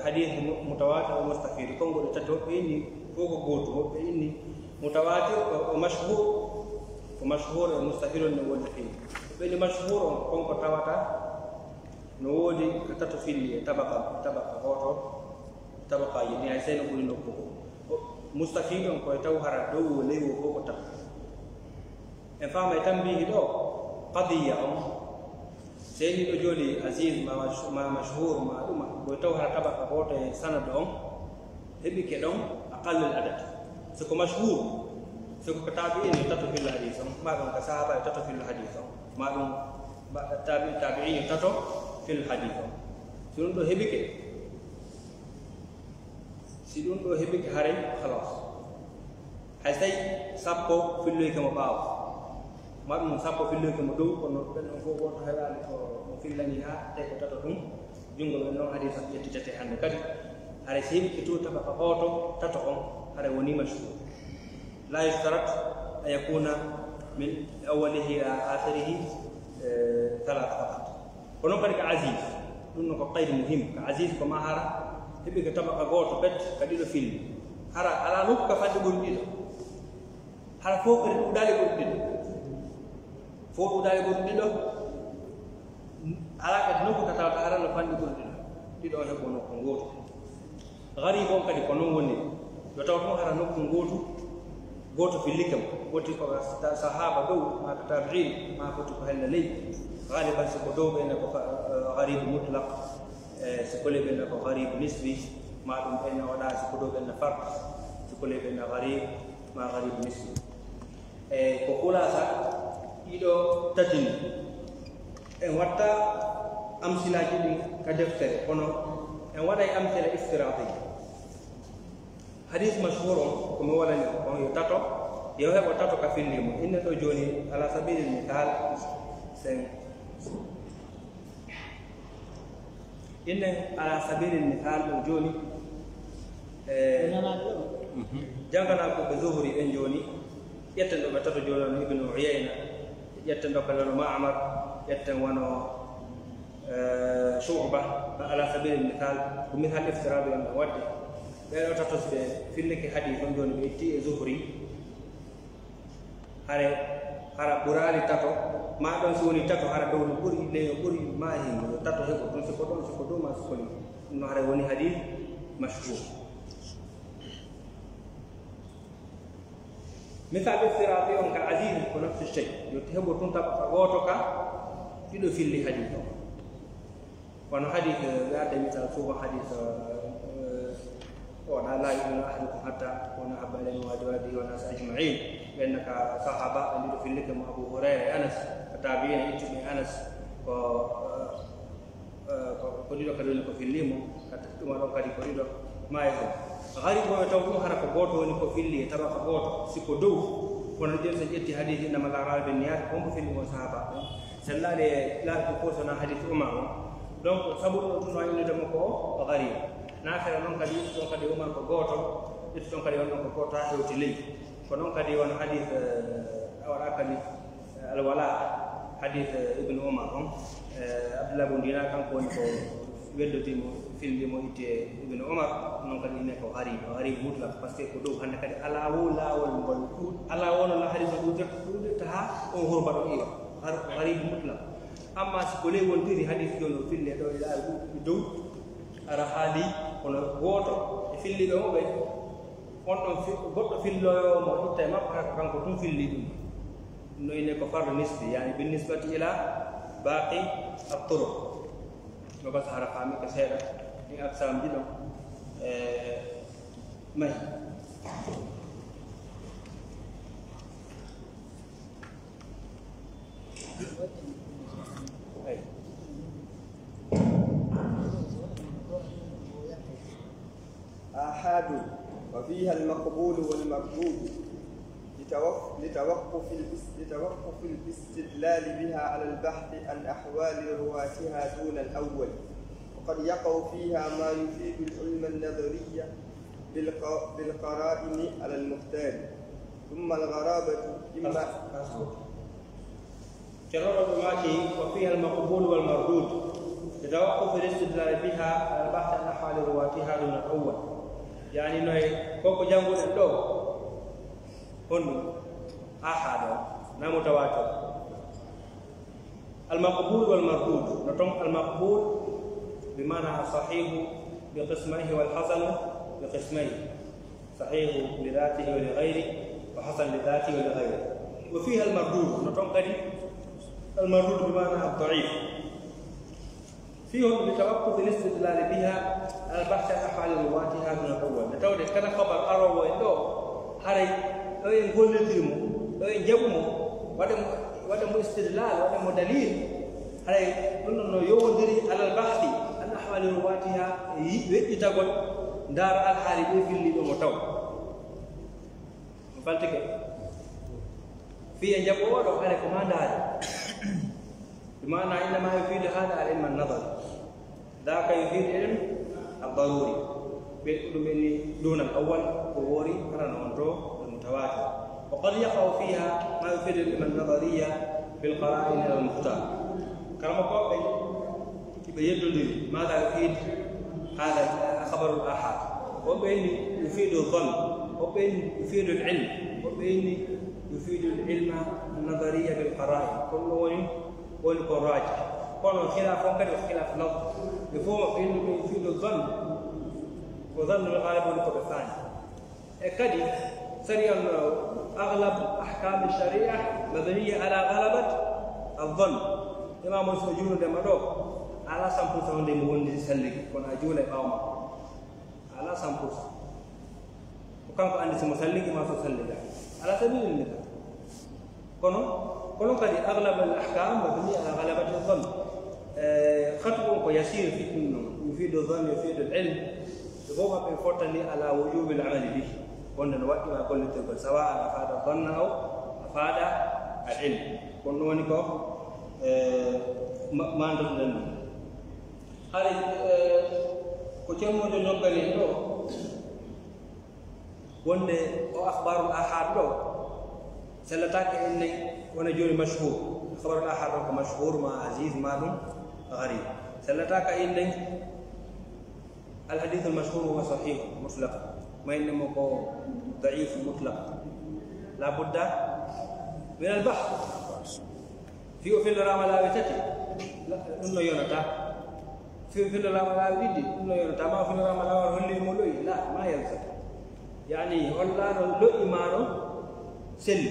حديث متواتر ومستفيد كونغولي تاتو إني فوق غوتو إني متواتر ومشهور المستفيد النوول فيه بين مشهور كم بتواتر no wodi tato filli tabaka goto tabaka yini ay seno buri nokko mustafid on ko taw hara do lewo ko ta en fama tambi do qadiya on seni do joli aziz ma mashhur ma duma ko taw hara tabaka goto e sanad on hebi ke don aqall al adad so ko mashhur so ko tabi'in tato fil hadith ma don ka sahaba tato fil hadith ma dum tabi'in tato في الحديث سيدون دو هبك هاري خلاص حسي سابو في اللي كما باو ما من سابو في اللي كما دو كونو بن فو غوت هلال ko fillani ha te ko tato dum jungo non hadith yetti tete hande kadi hare sebi to tabaka goto tato on hare woni mashhur la yushtarat ayakuna min awwalihi ila akhirih thalath faqat kono kadi ka aziz dum no ko qayd muhim ka aziz ko mahara hebi ka tabaka goto bet kadi do fil hara ala nokka fadde gondido hara fo ko dudale gondido fo dudale gondido ala ka nokka ka tawta hara no fande gondido dido hebo no ko goto gharib on kadi ko non woni do tawto hara nokku goto filikam woti ko sahaba do ma tabi'in ma ko to halla lay غالبا سكودو بين غريب مطلق سكولي بين غريب نسبي معلوم بين ودا سكودو بين فرق سكولي بين غريب مع غريب نسبي كوكولا سا يدو تاتين ان واتا امثله جدي كدفتر كونو ان وادا امثله افتراضي حديث مشهور كما ولا ني تاتو يوهب تاتو كفيلم ان دو جوني على سبيل المثال سن إن على سبيل المثال جوني جانغنا كو بزهري إن جوني يتندو بتر جوني ابن عيينة يتندو كلام معمر يتنوانو شعبة على سبيل المثال ومثال افتراضي أن ودي لا تتصل في لك حديث جوني بيتي زهري hara burali tato ma don soni tato hara do buri le buri ma hin tato he ko do ma soli no hara woni hadith mashhur مثال افتراضي on ka aziz ko nafsi shay yo hebo tun tabaka goto ka dido filli hadith وأنا حديث هذا مثال سوى حديث وأنا لا يؤمن أحدكم حتى وأنا أحب إليه وأزواجه والناس أجمعين لأنك صحابة اللي في لكم أبو هريرة أنس التابعين يجمع أنس كوديدو كدولي ko fillimo dum do kadi kodido maayko gari bo taw dum hara ko goto woni ko filli tabaka goto siko dow kono den sa jetti hadith inna mal a'malu binniyat ko filli mo sahaba sallade la ko sona hadith umar donc sabu dum no yinde dem ko gari na fere non kadi don kadi umar ko goto don kadi on ko goto hewti ley ko non kadi won hadith awara kadi al wala hadith ibn umar abdullah bin dinar kan ko weddoti mo filli mo ite ibn umar non kadi ne ko hari mutlaq parce que ko do hande kadi ala lawol ngol ala wono la hadith do ta o horba do iyo hari mutlaq amma si ko le wontiri hadith jono fille do ila do ara hali kono goto e filli do be on don goddo filloyo mo itta makka kanko tum filli dum no ine ko fardu nisbi yani bin nisbati ila baqi at-turuq no bas hara fami ka seeda ni aksam dido may آحاد وفيها المقبول والمردود لتوقف الاستدلال بها على البحث عن أحوال رواتها دون الأول، وقد يقع فيها ما يفيد العلم النظري بالقرائن على المختار. ثم الغرابة إما كرر ماكي وفيها المقبول والمردود لتوقف الاستدلال بها على البحث عن أحوال رواتها دون الأول. يعني إنه كوكو جنبو الدو هن أحد لا متواتر. المقبول والمردود نتم المقبول بمعنى صحيح بقسميه والحسن بقسميه، صحيح لذاته ولغيره وحسن لذاته ولغيره. وفيها المردود نتم قدي المردود بمعنى الضعيف فيهم لتوقف الاستدلال بها على البحث عن أحوال رواتها دون الأول. نتولد كان خبر أروى وإنه هري أين كل ترمو أين جبمو ودم استدلال ودم دليل هري إنه يودري على البحث عن أحوال رواتها يتقول دار الحارب في اللي بمتو فلتك في جبوا ولو هري كمان دار بمعنى إنما يفيد هذا العلم النظري، ذاك يفيد العلم الضروري دون الأول ضروري كرنونتو المتواتر. وقد يقع فيها ما يفيد العلم النظرية بالقرائن المختار كما قال يدل ماذا يفيد هذا خبر الآحاد، وبين يفيد الظن، وبين يفيد العلم، وبين يفيد العلم النظرية بالقرائن. كل والقول راجح كون خلاف وكذا خلاف لفظ يفهم انه يفيد الظن وظن الغالب والقول الثاني كدي سريع اغلب احكام الشريعه مبنيه على غلبه الظن. امام السجون دمدو على 100% دي مون سلك كون اجوله باوما على 100% وكان عندي مسلك ما سلك على سبيل المثال كونوا قد أغلب الأحكام مبنية على غلبة الظن. خطوة يسير في إنه يفيد الظن يفيد العلم يقوم بفرطني على وجوب العمل به. قلنا الوقت ما كل تقول سواء أفاد الظن أو أفاد العلم. كونوا نكو ما ندرنا. هذه كتير من النقلين لو وند أخبار الآحاد لو سلتاك إني ونجوري مشهور خبر الآحاد مشهور ما عزيز ما غريب. سلتاك إني الحديث المشهور هو صحيح مطلق ما إنما هو ضعيف مطلق لا بد من البحث في الرام لا يتتي إنه ينتا في الرام لا يدي إنه ينتا ما في الرام لا يهلي الملوي لا ما يلزم يعني والله لو إيمانه سل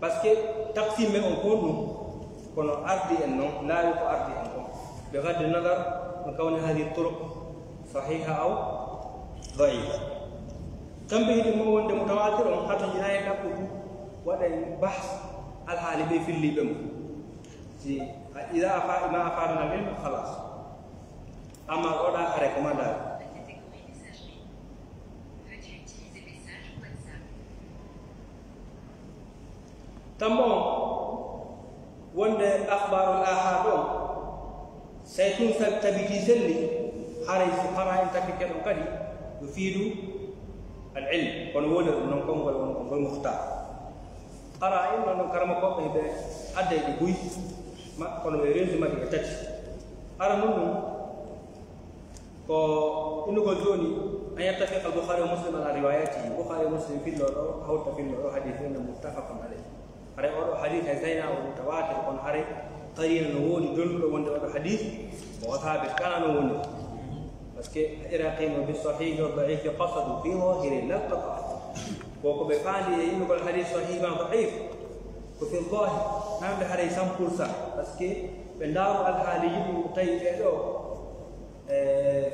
parce que تقسيم on كونو أرضي إنه لا يكون أرضي إنه بغض النظر من كون هذه الطرق صحيحة أو ضعيفة. تنبيه الموند متواتر حتى جناية كابوتو وده بحث الحالي بي في اللي إذا ما أفادنا العلم خلاص. أما قد أريكماندار تمام وند أخبار الآحاد سيكون تبتي سلي حريص قرائن تكتب كذي يفيد العلم ونقول نكون والمختار قرائن نكرم قوي بأدي دقوي ما كانوا يريدون ما يحتاج أرمون كو إنه قلتوني أن يتفق البخاري ومسلم على رواياته البخاري ومسلم في اللغة أو في اللغة حديثين متفق عليه هذا هو حديث زينا ومتواتر كون هذا قرين نقول جل وند حديث وثابت كان نقول بس إذا قيموا بالصحيح والضعيف قصدوا في ظاهر لا تقع وكبفاني إنه الحديث صحيح ما ضعيف وفي الظاهر نعم الحديث سامبورسا بس بندار الحالي تيجي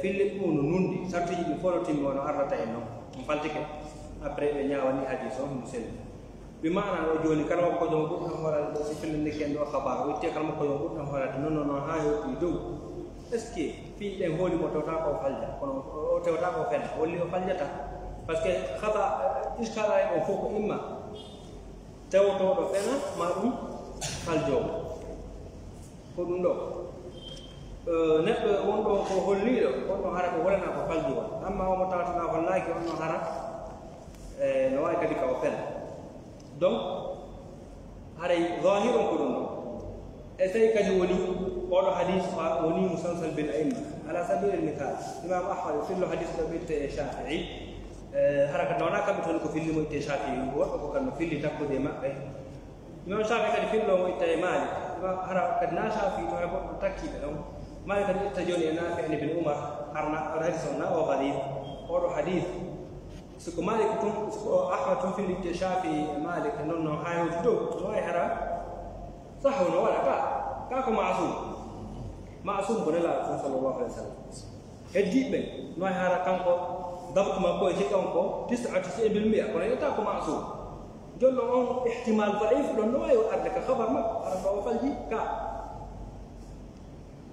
في اللي يكونوا نندي سرتي بفولو تيم وانا أرتا إنه مفالتك أبرد نياواني حديثهم مسلم بمعنى وجوني كلام كوجو بوتنا هورا سيفل نيكين دو خبر ويتي كلام كوجو بوتنا هورا نو هايو بيدو اسكي في لي هولي موتوتا كو فالجا كونو اوتوتا كو فن هولي فالجا باسكو خطا اشكال اي فوق اما توتو دو فنا مارو فالجو كودو neɗɗo wonɗo ko holliɗo wonɗo hara ko wolana ko faldiwa amma omo tawatana hollaki wonno hara no wawi kadi kawo fel donc haray zahir on ko ɗum ɗo e tawi kadi woni oɗo hadis woni musalsal bil aimma ala sabil al mithal imam ahmad fillo hadis ɗo ɓitte e shafii hara kadi wona kamɓe toon ko fillimo itte shafii woɗɗo ko kamɓe filli takkude e maɓɓe imam shafii kadi fillo mo itta e malik hara kadi na shafii to e goɗɗo takkiɓe ɗon ما يقدر يتجوني نافع بن عمر أرنا الحديث هنا وغريب أو حديث سكو مالك تون سكو أحمد تون في الاكتشاف مالك إنه هاي وجدوا هاي هرا صح ولا كاكو معصوم بن الله صلى الله عليه وسلم هدي بن ما هرا كانكو ضبط ما كوي شيء كانكو 99% كنا يتاكو معصوم جل احتمال ضعيف لأنه ما يؤدك خبر ما أربعة وفلجي كا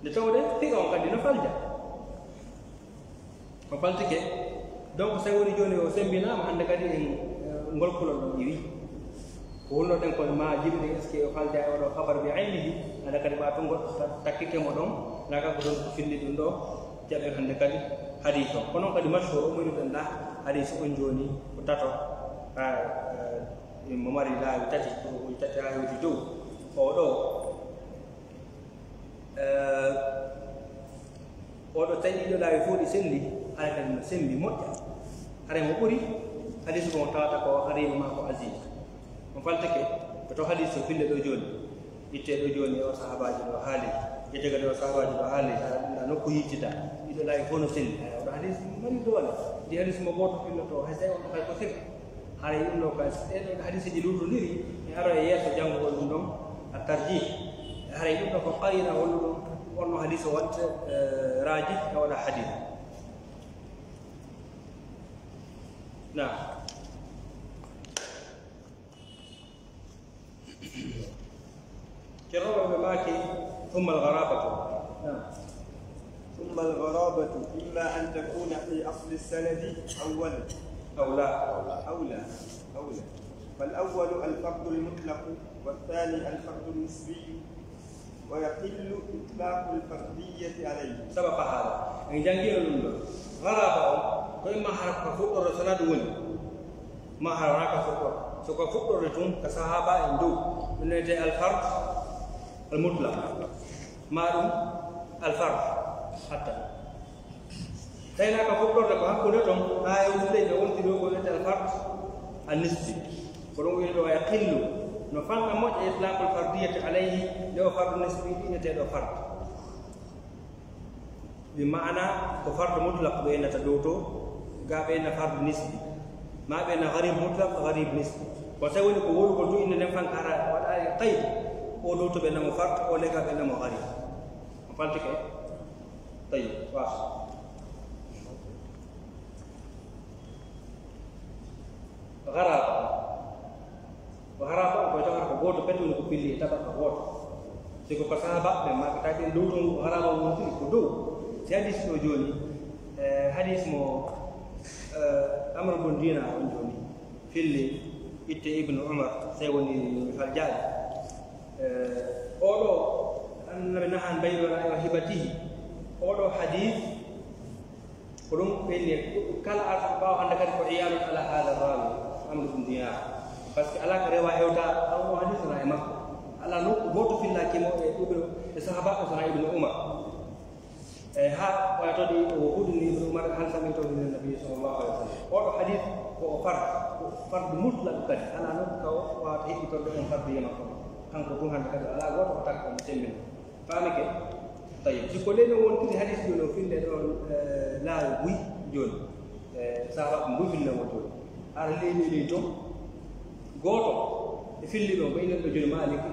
نتاودي تيغا on kadi no falja ko faltike donc say woni joni o sembina ma hande kadi en ngolkulol do wi ko wonno den ko ma jibde eske o falja o do khabar bi aynihi ala kadi ba to takkike mo don naga ko don filli dum do jabe hande kadi hadithu kono kadi mashhur mo den da hadithu on joni ko tato mo mari la tati ko tati ayo di do o do oɗo taƴiɗo laawi fof ɗi selli hara kadi no sembi moƴƴa hara mo ɓuri hadis ko mo tawata ko harima ma ko asis mo faltake to hadis o fille ɗo jooni itte ɗo jooni o sahabaji ɗo haali e jaga ɗo sahabaji ɗo haali a nokku yiccita ɗiɗo laawi fof no selli oɗo hadis mari doole ndi hadis mo goto filloto hay tawi on kay ko sika hara ɗum ɗo kay ɗeɗo hadise ɗi lutodiri e aro e yeeso janngugol ɗum ɗon a tarjih hara ɗum ɗo ko qarina holluɗum wonno hadis o watta raji e waɗa hadis نعم كرر بماكي ثم الغرابة نعم ثم الغرابة إما أن تكون في أصل السند أولا أو لا فالأول الفرد المطلق والثاني الفرد النسبي ويقل إطلاق الفردية عليه سبق هذا إن جانجير لندن غرابة كما حرق فقر سند وني ما حرق فقر سوف فقر رتون كصحابة اندو من الفرد المطلق مارون الفرد حتى تينا كفقر لكم كلهم لا يوجد يقول تلو الفرد النسبي ولو يقل نفهم موج إطلاق الفردية عليه لو فرد نسبي نتلو فرد بمعنى كفرد مطلق بين تدوتو بين فرد نسبي ما بين غريب مطلق غريب نسبي وسوي نقول كل إن نفهم كارا ولا طيب ودوتو بين فرد ولا بين غريب فهمت كيف طيب واصل غرابة ko jawar ko goto betul ko pilli taba ko goto siko ko sahaba be ma ka tan lutu gharaba wonti ko do si hadis do joni hadis mo amr bin dina on joni filli itte ibnu umar sai woni faljal odo annabi nahan bayro wa hibatihi odo hadis ko dum pelli kala arfa ba handa kadi ko iyalu ala hada rawi amr bin dina parce que ala ka rewa hewta aw hadis na e makko ala no goto filla ki mo e dubbe e sahaba ko sana ibnu umar ha wa to di o hudni ibnu umar hal sami to ni nabi sallallahu alaihi wasallam o hadith ko fard mutlaq kad ala no ko wa hikki to do fard yema ko kanko dum hande kad ala goto ko takko sembe faami ke tayyib ci ko leno won ti hadith do no fille do la wi joni sahaba ko fille mo to ala leni to goto e filli do bayna do joni malik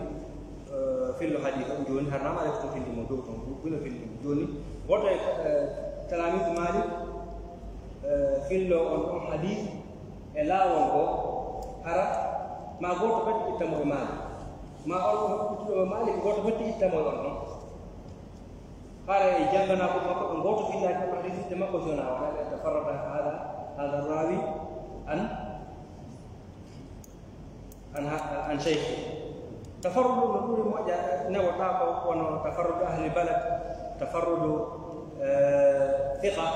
fillo hadith am joni har nama def ko filli mo do to bula filli joni goto e talamid malik fillo on hadith e lawol ko ara ma goto fati ittamo e malik ma on malik goto fati ittamo on ara e jangana ko makko goto filla ko hadith de makko jona wala tafarrada hada rawi عن شيخ تفرد نقول موجه نوطاق تفرد أهل البلد تفرد ثقة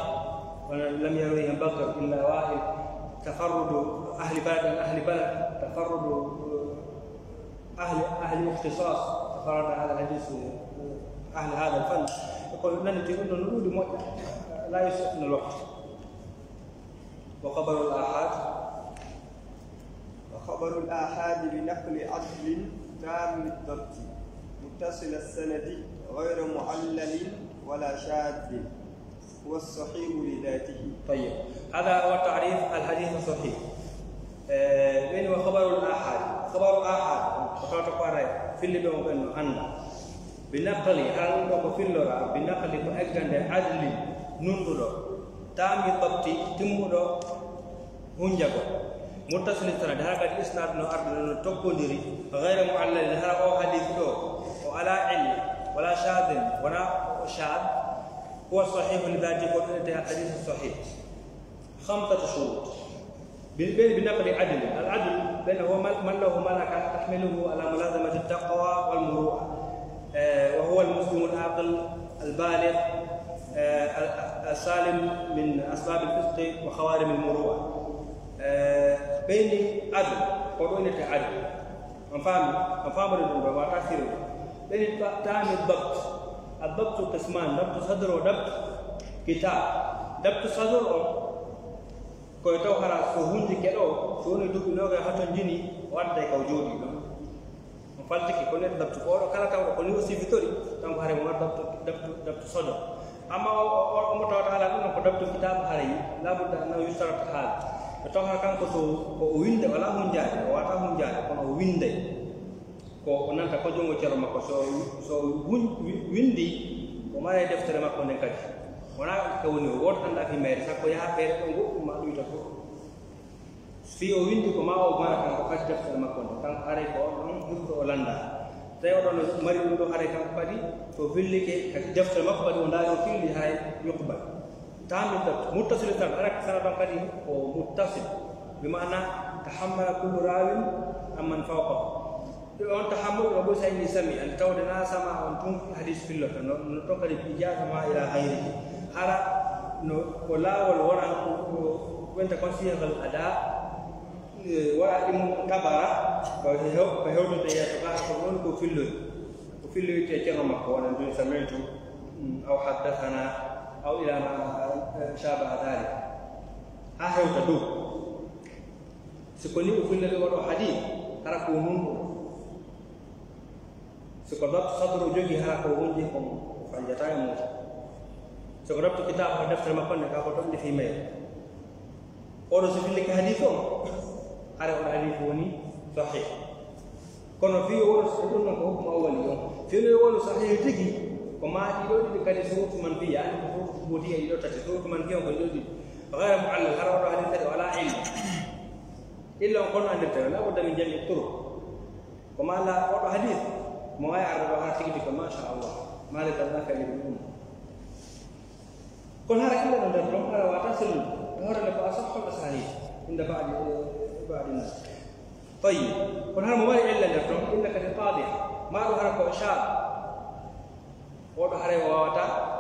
ولم يرويه بكر إلا واحد تفرد أهل بلد تفرد أهل اختصاص تفرد هذا الحديث أهل هذا الفن يقول لن تكون نقول موجه لا يسعفنا الوقت وخبر الآحاد بنقل عدل تام الضبط متصل السند غير معلل ولا شاذ هو الصحيح لذاته. طيب هذا هو تعريف الحديث الصحيح. بين وخبر الآحاد خبر الآحاد وتعتبر في اللي بينه أن بنقل هذا في اللورا بنقل بأجند عدل نندر تام الضبط تمر هنجبه متصل السند هذا الاسناد نو ارد توكودري غير معلل هذا هو حديث دو ولا علم ولا شاذ ولا شاذ هو صحيح لذاته قلت الحديث الصحيح 5 شروط بنقل عدل العدل بينه من له ملكه تحمله على ملازمه التقوى والمروءه وهو المسلم العاقل البالغ السالم من اسباب الفسق وخوارم المروءه بين عدل قرونة عدل مفهوم الدنيا وتأثير بين تام الضبط قسمان ضبط صدر وضبط كتاب ضبط صدر كوي تو خرا سوهندي كدو سوني دوبي نوغا حتى جيني وارد كوجودي مفالتك كون ضبط كورو كلا تاو كون يوسي فيتوري تام خاري مو ضبط صدر اما او متو تعالى نكو ضبط كتاب خاري لا بد ان يشترط حال toha kanko to ko winde wala hunjaade wata hunjaade kono winde ko nanta ko jongo cero makko so windi ko mare deftere makko nden kadi wana ko woni woto anda fi mere sakko yaha bere do ngokku ma duyta ko fi o windi ko ma o mara kanko kadi deftere makko nden kan are ko on hukko o landa tay o don mari dum do are kanko kadi to villike kadi deftere makko kadi o ndaaro filli hay yuqbal تام الضبط متصل السند أنا كسر بقدي أو متصل بمعنى تحمل كل راو أمن فوقه أن تحمل أبو سعيد يسمي أن تود الناس ما أنتم حديث في الله نتوقع الإجازة ما إلى غيره هذا ولا والورع وأنت كونسيه الأداء وإم كبارة فهو تيجي تقول كفيل تيجي ما هو أن سمعته أو حدثنا أو إلى ما شابه ذلك هاهو تدو سكوني وفي الذي ورد حديث هرقوا منه سكرت صدر جوجي هرقوا منهم فانجتاي موت سكرت كتاب دفتر مكان كاكوتون دي فيميل أورو سفيل كحديثهم هرقوا الحديث وني صحيح كنا في أورو سكتون حكم أولي في أورو صحيح تيجي وما يدود كان صوت منفي يعني صوت ثبوتية يدود صوت منفي ويدود غير معلل هذا حديث ولا علم إلا أن قلنا أن لا بد من جمع الطرق وما لا حديث ما يعرف هذا تكتب ما شاء الله ما لك ذاك اللي بيقول كل هذا كله ندرهم على وتصل هذا اللي بأصح الأسانيد عند بعض الناس طيب كل هذا ما إلا ندرهم إلا كتقاضي ما له هذا إشارة وده هذا وواتا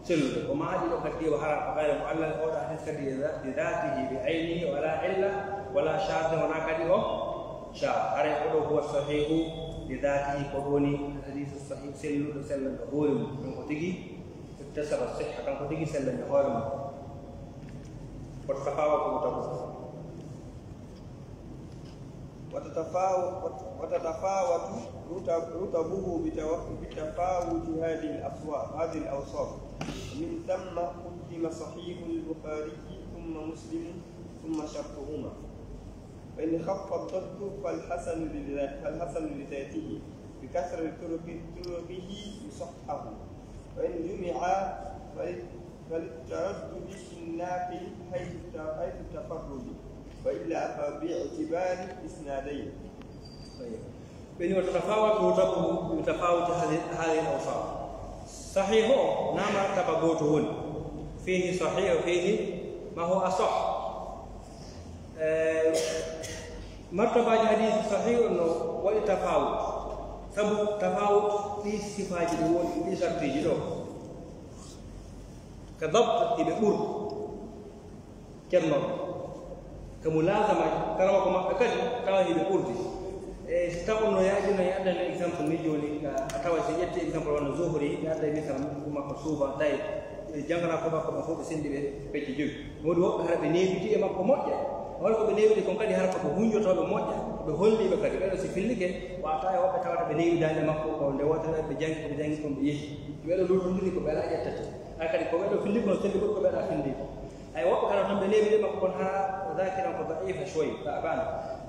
سلوك وما هذه لقدي وهذا غير معلل وده حديث كدي بذاته بعينه ولا علة ولا شاذ ولا كدي شاذ هذا هو الصحيح بذاته قروني الحديث الصحيح سلوك سلم هو من قتيجي اكتسب الصحة كان قتيجي سلم هو وتتفاوت رتبه بتفاوت هذه الأوصاف من ثم قدم صحيح البخاري ثم مسلم ثم شرطهما فإن خف الضد فالحسن لذاته بكثرة طرقه يصححه وإن جمع فللتردد النافل حيث التفرد وإلا فباعتبار إسنادين. طيب. بين وتتفاوت رتبه بتفاوت هذه الأوصاف. صحيح نعم تبغوتهن فيه صحيح وفيه ما هو أصح. مرتبة حديث صحيح إنه والتفاوت سبب تفاوت في صفات الأول في شرط جلو كضبط بأمور كلمة كملازمة كلمة كما أكد كلمة بأمور ستقول يأتينا يأتينا إكزامبل ميجوني أتوا سيأتي إكزامبل وانا زهري يأتي مثلا كما كسوبة تاي جانغنا كما فوق سندي بيجيو مودو هذا بنيبتي أما كموجة wala ko be neewde kon kadi haraka ko hunjo taw be modja be holli be kadi be si fillike waata e wobbe tawata be neewi dande makko ko nde wotata be jangi ko be yehi be do lutundiri ko be la jettata ay kadi ko be do filli ko sendi ko be da findi ay wobbe kana tan be neewi de makko kon ha zakiran ko da'ifa shoy ta'ban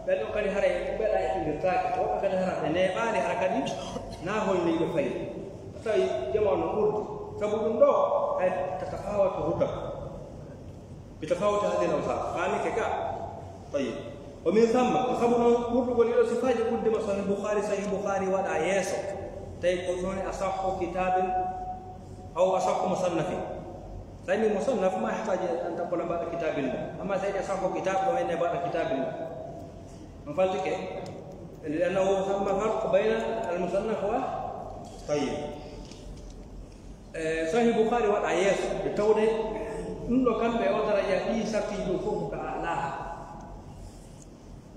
be do kadi hare ko be da indir taaki wobbe kadi hara be ne baali hara kadi na holli be fay tawi jamanu urdu sabu dum do ay tatafawatu rutab bitafawut hadhihi al-awsaf fani ka طيب ومن ثم خبرنا قرب ولي صفات قدم صحيح البخاري ودا يسو تيقولون اصح كتاب او اصح مصنف ثاني مصنف ما يحتاج ان تقول بعد كتاب الله اما ثاني اصح كتاب وين بعد كتاب الله ما فهمتك لانه ثم فرق بين المصنف طيب صحيح البخاري ودا يسو بتوده ndo kambe odara ya di sarti do fofu ka Allah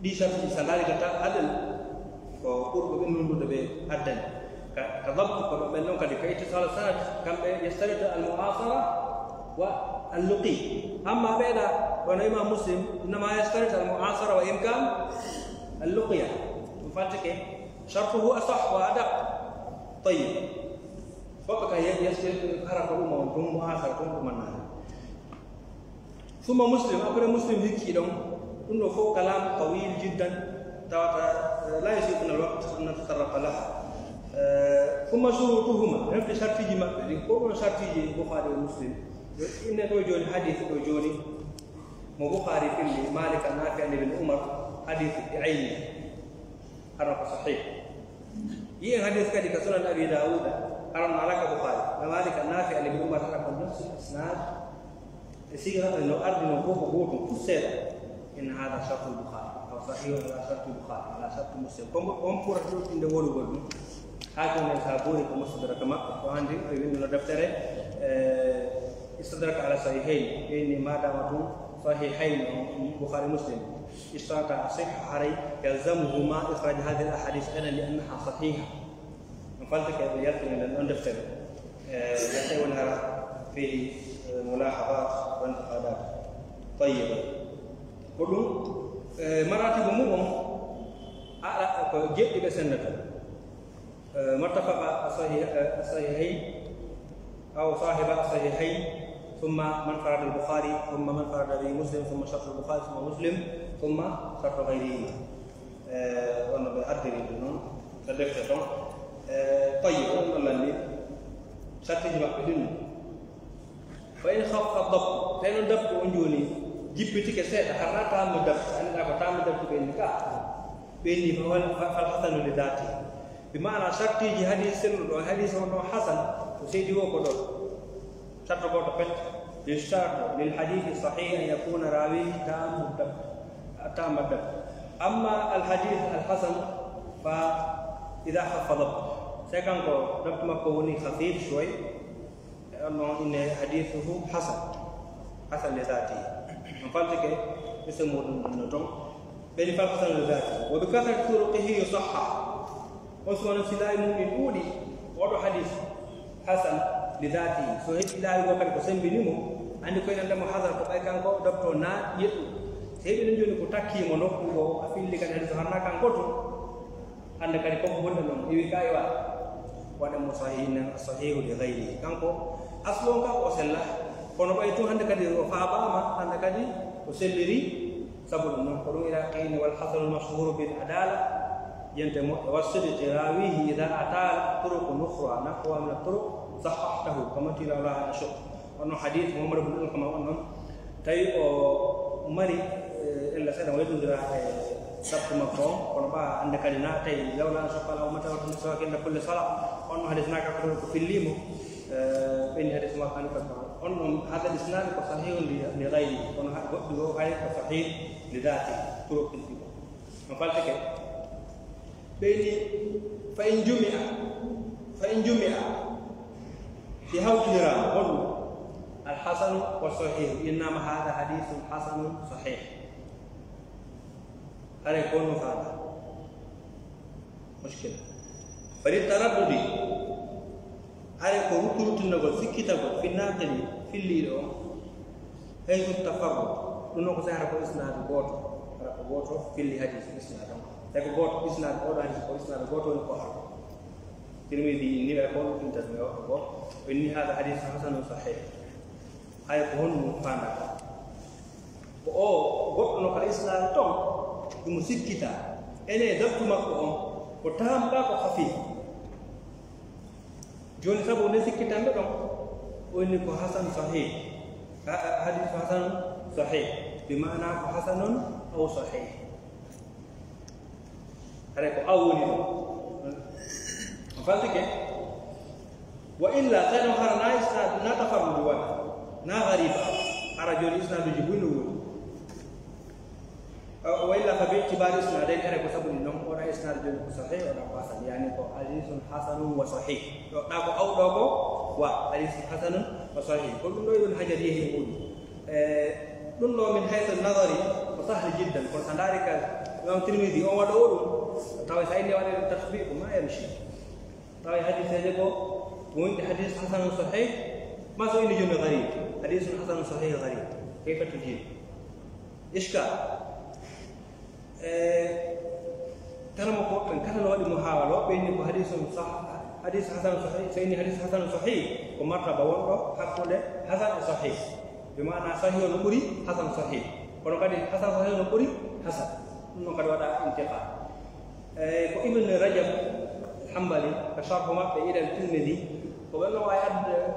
di sharti salari kata adal ko qurbu bin nundu be adal ka dabt ko be non kadi kay tisal sanad kambe yastarid al mu'asara wa al luqi amma beda wa imam muslim inma yastarid al mu'asara wa imkan al luqiya mufatike shartuhu asah wa adab tayyib فقط يستند حرف الأمم ثم آخر ثم منها ثم مسلم أقول مسلم هيك يوم إنه فوق كلام طويل جدا لا يسيء الوقت أن نتطرق لها ثم شروطهما نفس شرط جمع كل شرط البخاري ومسلم إن توجون حديث توجوني بخاري في مالك النافع بن عمر حديث عيني حرف صحيح يه حديث كذي كسنن أبي داود أرنا على البخاري مالك النافع بن عمر حرف نفس الإسناد سيرة إنه أرض نقوم بقوله كسر إن هذا شرط البخاري أو صحيح على شرط البخاري على شرط مسلم كم فرق إن دول برضو هذا نسابوري كمستدرك ما وعندي إنه دفتر استدرك على صحيحين إن ما دامتم صحيحين البخاري مسلم اشترط صحة علي يلزمهما إخراج هذه الأحاديث أنا لأنها صحيحة فلتك يأتي من الدفتر يأتي فيه ملاحظات وانتقادات طيبة كلهم مراتب مهم جئت بسنة مرتفق الصحيحين أو صاحب الصحيحين ثم من فرد البخاري ثم من فرد به مسلم ثم شرط البخاري ثم مسلم ثم شرط غيره وانا بأدري بدون تدفتهم طيب والله sartiji maɓɓe ɗinno fa in khaffa dab teno dabtu on joni jippitike seeɗa harna tammo dabtu annda ko tammo dabtu ɓenni ka ɓenni fal hasanu li dati bi maana sartiji hadis selluɗo hadis on ɗon hasan ko seydi wo ko ɗon sarto goto pet يشترط للحديث الصحيح أن يكون راويه تام الدبت أما الحديث الحسن فإذا خف ضبط سيكون ضبط مكوني خفيف شوي لأنه إن حديثه حسن لذاته من فلتك اسمه النجم بل فالحسن لذاته وبكثرة طرقه يصحح وسوى نفسي مؤمن أولي وضع حديث حسن لذاته سوهيت إلهي وقال قسم بنمو عندي كوين عندما حضر كبأي كان قو دبتو نا يتو سيبين نجوني كتاكي منوكو وأفيل لك أن يتحرنا كان قوتو عندك كان قوم بندنم إيوي كايوا وانا مصحيحين الصحيح لغيره كان قو أصلون كان وصلا كونو بايتو عندك كان وفاباما عندك كان وسلري سبب قرون إلى قين والحصل المشهور بالعدالة ينتمو والصدق راويه إذا أتى طرق أخرى نحو من الطرق صححته كما تلا الله أشوف أنه حديث عمر بن كما أنه تاي مري إلا سنة ويدو درا سبت مقام ونبا عندك لنا تاي لولا أشوف على أمته وتنسوا كنا كل صلاة أنه حديثنا كفر في الليمو بين حديث ما كان كفر أنه هذا الإسناد صحيح لغيره أنه هذا صحيح لذاته طرق الكتاب مفالتك بيني فإن جمع في هوجرا قلوا الحسن والصحيح إنما هذا حديث حسن صحيح هذا يكون هذا مشكلة فللتردد هذا يكون كروت النقل في كتاب في الناقل في الليل حيث التفرد لأنه سيعرف إسناد بوتو في اللي حديث إسناد لكن بوتو إسناد بوتو حديث إسناد بوتو يقهر تلميذي إني أقول أنت تقول وإني هذا حديث حسن صحيح هاي كهون مفانا قلت أنه كالإسلام توم يمسك كتاب أنا دبت مكهم وتهم باكو خفيف جون سبوا نسك كتاب لهم وإني حسن صحيح حديث حسن صحيح بمعنى حسن أو صحيح هذا أول فالتك وإلا كانوا هرنا إسناد نتفرد وانا نا غريبا أرجل إسناد جبنه وإلا فباعتبار إسنادين أنا كسبوا لهم ولا إسناد صحيح ولا حسن يعني حديث حسن وصحيح ناكو أو دوكو وحديث حسن وصحيح كل نوع الحاجة دي يقول نقول من حيث النظر وسهل جدا كنت ذلك الإمام الترمذي أو داود ترى سألني عن التطبيق ما يمشي طيب حديث هذا وين حديث حسن صحيح ما سوي نجوم غريب حديث حسن صحيح غريب كيف تجيب إشكال ترى مقطع كان لو محاولة بين حديث صح حديث حسن صحيح سيني حديث حسن صحيح ومرتبة وانه حقه حسن صحيح بمعنى صحيح الأموري حسن صحيح ولو كان حسن صحيح الأموري حسن إنه قد وضع انتقال ابن رجب الحنبلي فشرح ما إلى الترمذي وقال له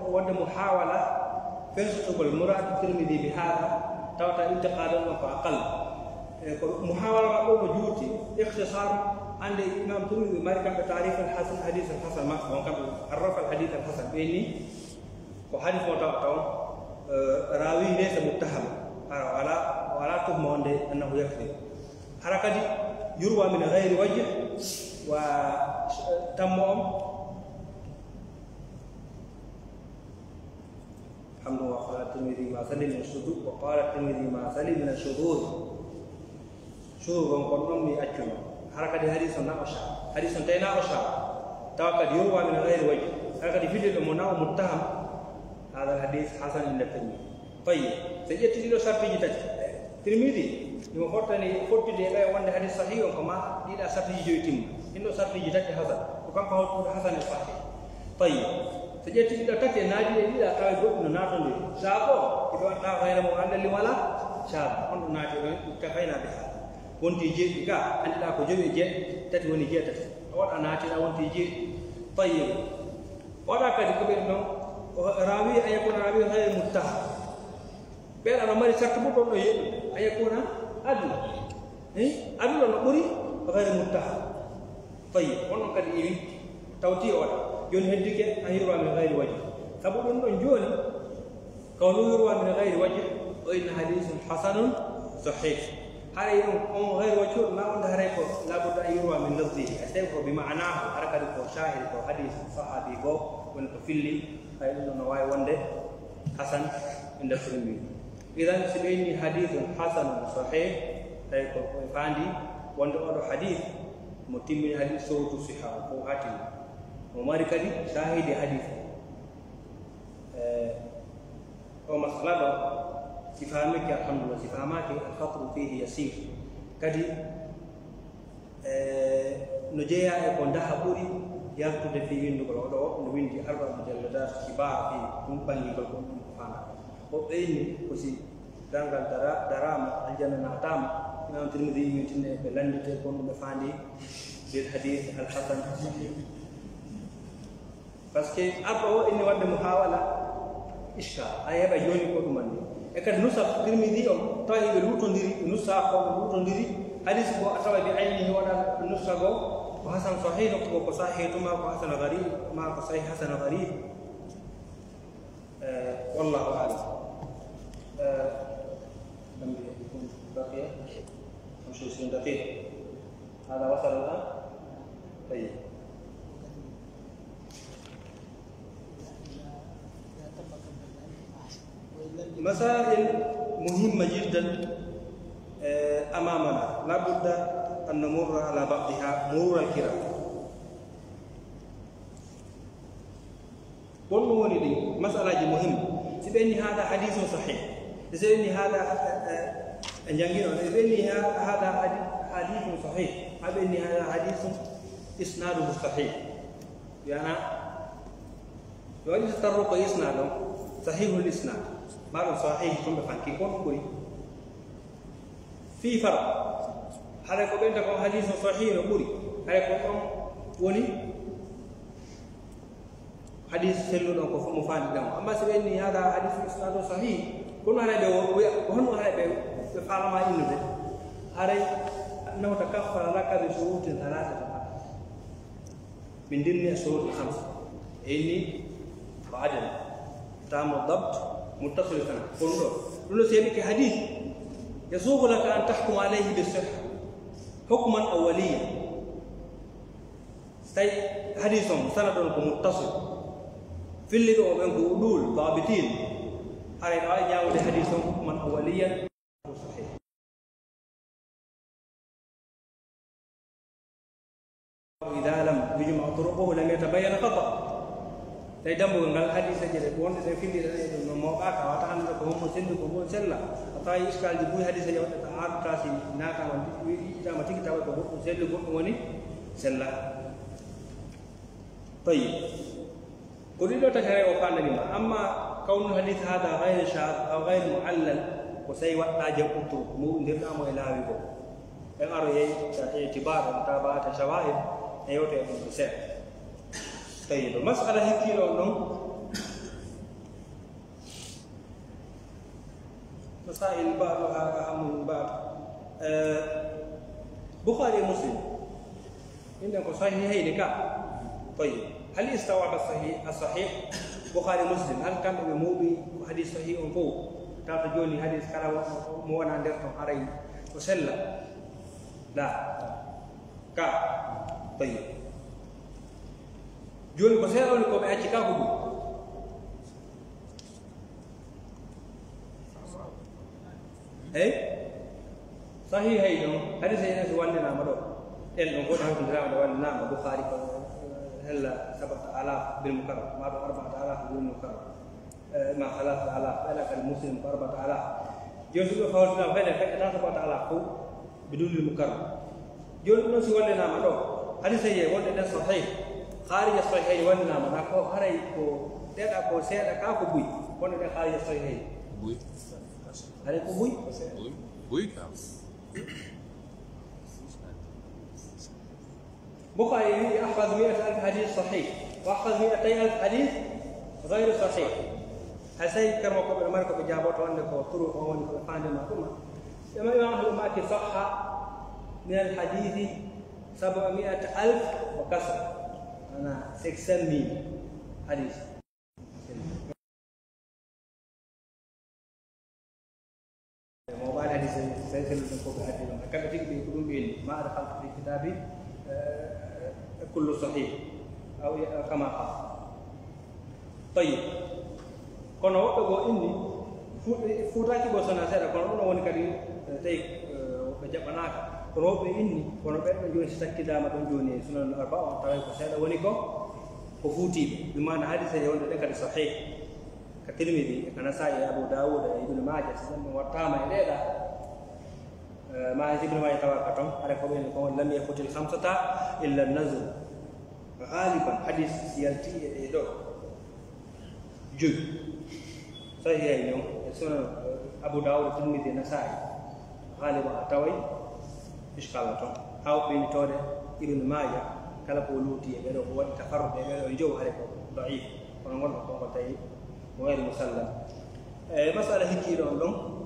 ود محاولة فيصل المراد الترمذي بهذا توتا انتقادا فأقل محاولة موجودة اختصار عند الإمام الترمذي ما كان بتعريف الحسن حديث الحسن ما كان عرف الحديث الحسن بيني وحديث متواتر راوي ليس متهم ولا تهم أنه يكذب حركة يروى من غير وجه وتمهم الحمد لله وقال الترمذي ما سلم من الشذوذ وقال الترمذي ما سلم من الشذوذ شذوذ قلنا من أجل حركة حديث ناقشة حديث تناقشة توقد يروى من غير وجه حركة في المناو متهم هذا الحديث حسن عند الترمذي طيب سيأتي له شرط جديد الترمذي يوم فرتني فرت دي لا وند حديث صحيح وكما دي لا شرط جيتم إنه شرط جديد هذا وكم هو حسن صحيح طيب سيأتي له تكي نادي دي لا كاي بوك ناتون دي شابو إذا أنت غير مؤلل ولا شاب أنت نادي كفينا بها وانتي جي كا أنت لا كجوي جي تتوني جي تت أول أنا أتي لا وانتي جي طيب ولا كذي كبير إنه راوي أن يكون راوي غير متهم بين أمر سكبوا أن يكون عدل عدل نقولي غير متهم طيب ونحن قد إيه توتي ولا يون هندك أن يروى من غير وجه سبب أن جوني كونه يروى من غير وجه وإن حديث حسن صحيح هذا يوم غير وجه ما عند هريكو لابد أن يروى من لفظه أستيقظ بمعناه حركة شاهد حديث صحابي جو ونكفلي أي إنه نواي وندي حسن عند الترمذي إذا سبيني حديث حسن صحيح أي فاندي وندي حديث متم حديث صوت صحة أو حاتم وماركدي شاهد حديث أو مسألة سفهمك الحمد لله سفهمك الخطر فيه يسير كدي نجيا يكون ده حبوري يكتب في وين نقول نوين دي 4 مجلدات كبار في كمباني بالكون فانا وبيني كسي دانغال درام الجنة نعتام إمام الترمذي يمكن بلند تكون مفاندي بالحديث الحسن بس كي أبغى إني ود محاولة إشكال أيه بيجوني كل مندي أكاد نسخ الترمذي أو طيب الوتندري نسخ أو الوتندري حديث بو أتوا بعينه ولا نسخ وحسن صحيح نكتب صحيح ثم حسن غريب ما صحيح حسن غريب والله أعلم لم يكن بقي 25 دقيقة هذا وصل الآن طيب مسائل مهمة جدا أمامنا لابد أن نمر على بعضها مرور الكرام قلنا لي مسألة مهمة سبني هذا حديث صحيح سبني هذا سبني هذا حديث صحيح سبني هذا حديث إسناده صحيح يعني يوجد تطرق إسناده صحيح الإسناد ما صحيح ثم فانكي كون في فرق هذا كون تكون حديث صحيح نقولي هذا كون وني حديث سلو نكو مفاد دام اما سبني هذا حديث اسناد صحيح كون هذا وهن هذا بفعل ما ينزل هذا انه تكفر لك بشروط ثلاثه من ضمن الشروط الخمسه اني وعدل تام الضبط متصل السند كله سيبك حديث يسوغ لك أن تحكم عليه بالصحة حكما أوليا حديث سند متصل في اللي هو بين قدول ضابطين هذا يعود حديث حكما أوليا صحيح إذا لم يجمع طرقه لم يتبين خطأ تيجمع dengan hadis saja pun saya pilih dari mau apa kawatan itu kamu sella atau iskal di buah hadis saja kita arti nak kawan kita mati kita kamu sella kamu ni sella. طيب كل ده تكرر وقال لي أما كون الحديث هذا غير شاذ أو غير معلل وسيء تاجب أنتم مو ندرنا ما إلى بيبو yang arti اعتبار متابعة شواهد أيوة يكون بسيط. طيب المسألة هي كيلو نوم مسائل بعضها أهم من بعض بخاري مسلم عندكم صحيحين كا طيب هل استوعب الصحيح بخاري مسلم هل كان بموبي حديث صحيح فوق ترجوني حديث كلام موانا عندكم عليه وسلم لا كا طيب جول بسيط أو لكم أشيكا هدو صحيح هي هذا سيدنا سوالنا نامرو إن نقول هذا الكلام ده نام بخاري هلا 7000 بالمكرر ما 4000 بالمكرر ما 3000 لك المسلم 4000 جول فاول لا فين كذا 7000 بدون المكرر جول سوالنا نامرو هذا سيدنا وده صحيح خارج الصحيحين ولا ما نكو هريكو ده أكو سيد أكو بوي ولا ده خارج الصحيحين بوي هريكو بوي بوي كم بخاري أحفظ 100,000 حديث صحيح وأحفظ 200,000 حديث غير صحيح هسي كما قبل مركب بجابوت وانك وطرق وانك فاند معلومة إما إمام ماكي صح من الحديث 700,000 وكسر أنا 600 حديث موبايل حديث سيسل من فوق الحديث كان تيجي بيقولون بين ما أدخلت في كتابي كله صحيح أو كما قال. طيب كنا وقتها إني فوتاكي بوسنا سيرا كنا وني كريم تيك بجابناك كنا وقتها إني كنا بيرنا جوني ستكي داما جوني سنن الأربعة وتراي كسيرا ونيكو كفوتي بمعنى حديث يوم ذكر صحيح كتلميذي كان ساي أبو داود ابن ماجه سنن وتاما إلى ما ابن ماجه توقعتم على قولين لم يفوت الخمسة إلا النزل غالبا حديث سيالتي إيدو جو صحيح اليوم سنن أبو داود الترمذي النسائي غالبا أتوي إشكالاتهم أو بين تودة ابن ماجه كلا بولوتي يبدو هو التفرد يبدو يجو عليه ضعيف ونقول لكم طيب وغير مسلم مسألة هيك لهم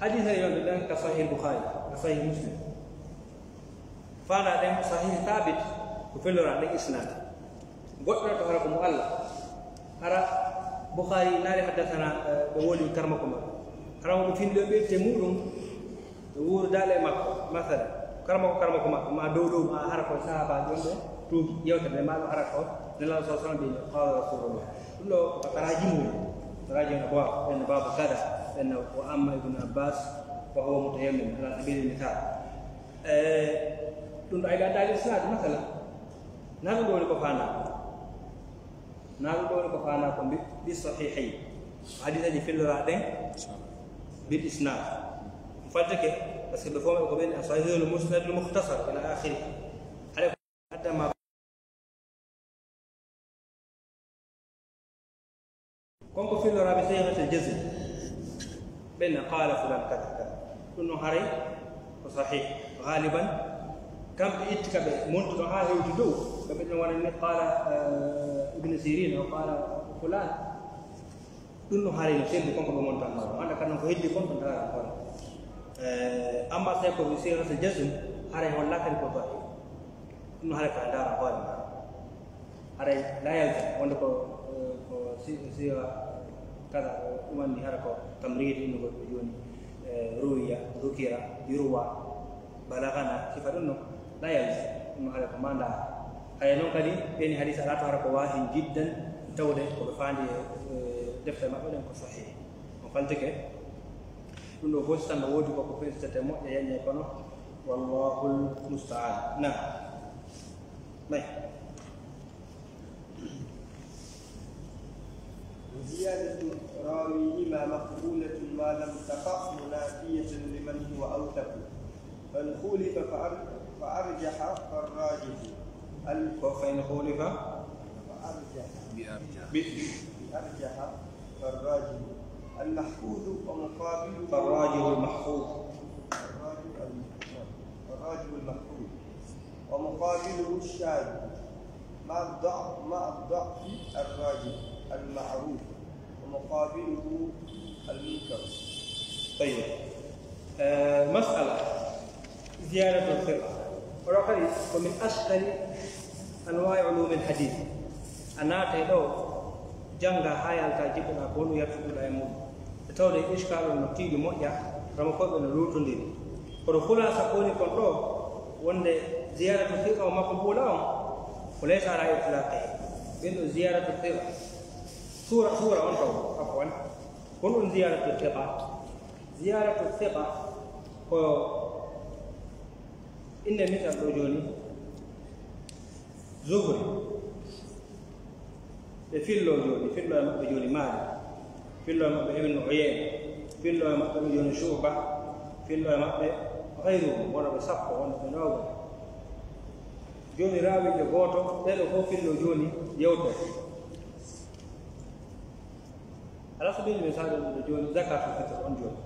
حديث اليوم لله كصحيح البخاري كصحيح مسلم فانا ده صحيح ثابت وفي له إسناد قلنا تهركم الله هرا بخاري ناري حدثنا بقول كرمكم هرا في اللي تمورهم ور دال مكة مثلا كرمكم ما دودو ما هركوا صحابة جنبه تو يوتر ما هركوا نلا صلى الله عليه وسلم قال رسول الله لو تراجموا أبواب إن باب كذا إنه وأما ابن عباس وهو متيمم على سبيل المثال دون أيضا دال إسناد مثلا نقول لكم فانا بالصحيحين حديث في الرادين بالإسناد فالتك بس بفهم قبل صحيح المسند المختصر إلى آخره حتى ما كونكو في الرابع صيغة الجزم بين قال فلان كذا كل هاري وصحيح غالبا كم بيتك منتج هذا يوجدوا كما وانا قال ابن سيرين او قال فلان كل هاري نسيب كونكو بمنتج ما انا كان هيدي كونكو ترى أما سيكون بصيغة الجزم هذا ولا كان يكون ضعيف إنه هذا كان دار قادم هذا لا يلزم وندكو صيغة كذا ومن هذا تمرير إنه بيجون رؤيا ذكيرة يروى بلغنا كيف إنه لا يلزم إنه هذا كمان دار هذا نوع كذي بين حديث على هذا واهن جدا تودع وبفاندي دفتر ما بدهم صحيح وفلتك كله بوستان بوجو بكوفين ستمو يعني يكونوا والله المستعان. نعم. باي. وزيادة راويهما مقبولة ما لم تقع منافية لمن هو أوثق فإن خولف فأرجح فالراجح فإن خولف بأرجح فالراجح المحفوظ ومقابله فالراجح المحفوظ ومقابله الشاذ مع الضعف الراجح المعروف ومقابله المنكر. طيب مسألة زيادة الثقة ورقري ومن أشكال أنواع علوم الحديث أنا تلو جنگا هاي التاجيب أقول يرفض الأمور تولي إشكال النتيجة موجة رمكوب الروتون دي ورخولا سكوني كنترو وند زيادة الثقة ومقبولة وليس على إطلاقه بين زيادة الثقة سورة أنتو عفوا كل زيادة الثقة هو إن مثل رجوني زهري في اللون مالك في اللون ابن عيينة في اللون ابن شعبة في اللون غيره ولا بسقط ولا بنوع جوني راوي جوتو تلو في اللون جوني يوتو على سبيل المثال جوني زكاة الفطر عن جوني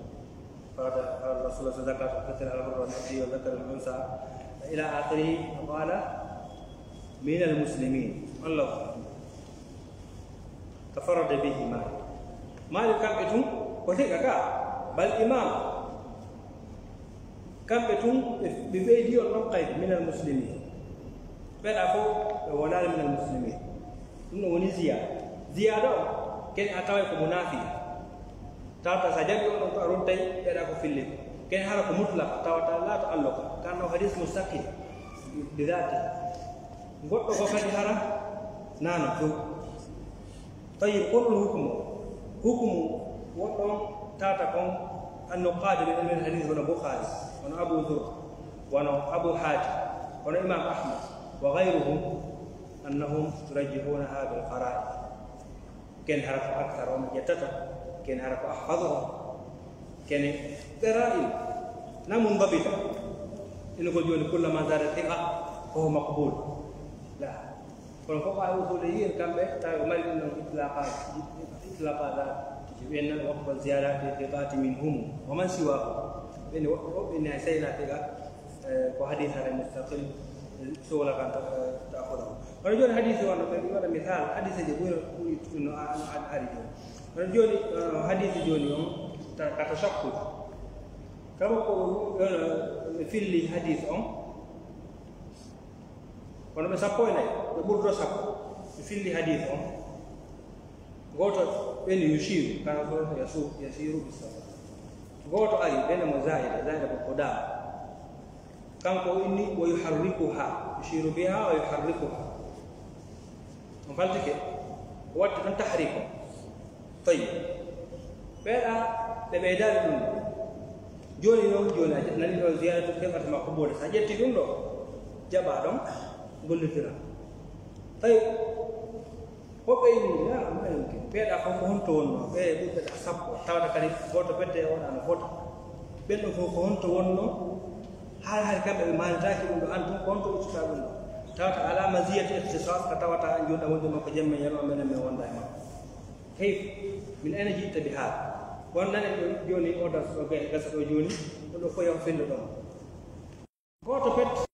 قال الرسول صلى الله عليه وسلم زكاة الفطر على الرجل والذكر والأنثى إلى آخره قال من المسلمين الله تفرد به مالك كم بتون وثيقة بل إمام كم بتون بفيديو النقيد من المسلمين بل أفو ولا من المسلمين إنه ونزيا زيادة كان أتوي كمنافي تابع سجل يوم أرون تي يراكو في الليل كان هذا مطلق تابع لا تعلق كانه حديث مستقيم بذاته قلت له كان هذا نعم طيب قل حكم وطن تاتكم أنه قادم من الحديث من بخاري وأنا أبو ذر وأنا أبو حاتم وأنا إمام أحمد وغيرهم أنهم يرجحونها بالقرائن كان هرف أكثر ومن يتتا كان هرف أحفظهم كان قرائن لا منضبطة إنه قد كل ما زاد ثقة فهو مقبول لا فالفقهاء الأصوليين كان بيحتاج مال إنه إطلاقات بأن وقف الزيادة في ثقات منهم ومن سواه بأن سينا ثقة وحديث هذا المستقل سولا كان تأخذه ونجون حديث وانا مثال حديث يقول إنه أريد ونجون حديث جوني كتشكل كما في اللي حديث kono ɓe sappo e nayi ɓe ɓurdo sappo ɓe filli hadith on goto ɓeni yushiru kana foto yasiru bisala goto ari ɓene mo zaida ko da kanko inni wa yuharrikuha yushiru biha wa yuharrikuha on faltike watti tan tahriko tayyib ɓeɗa ɓe ɓeydari ɗum joni noon joni a nani ɗo ziyaratu keɓata makko bode sa ƴetti ɗum ɗo jaɓa ɗon gollitira tawi hoɓe ini ma yumkin ɓeeɗa fof ko honto wonno ɓe ɓuɓɓeɗa sappo tawata kadi goto bedde e wonano fota ɓenɗo fof ko honto wonno haali kamɓe ɓe manitaki ɗum ɗo an tum ko honto ustuta ɗum ɗo tawata ala masiyati ihtisas ko tawata jonɗa wonde makko jemme yano menen min wonda e makko kayf min ene jiɗta bi haal wonnane ɗo joni oda ɗo gasa ɗo joni ɗo fof yaw fendo ɗon goto pet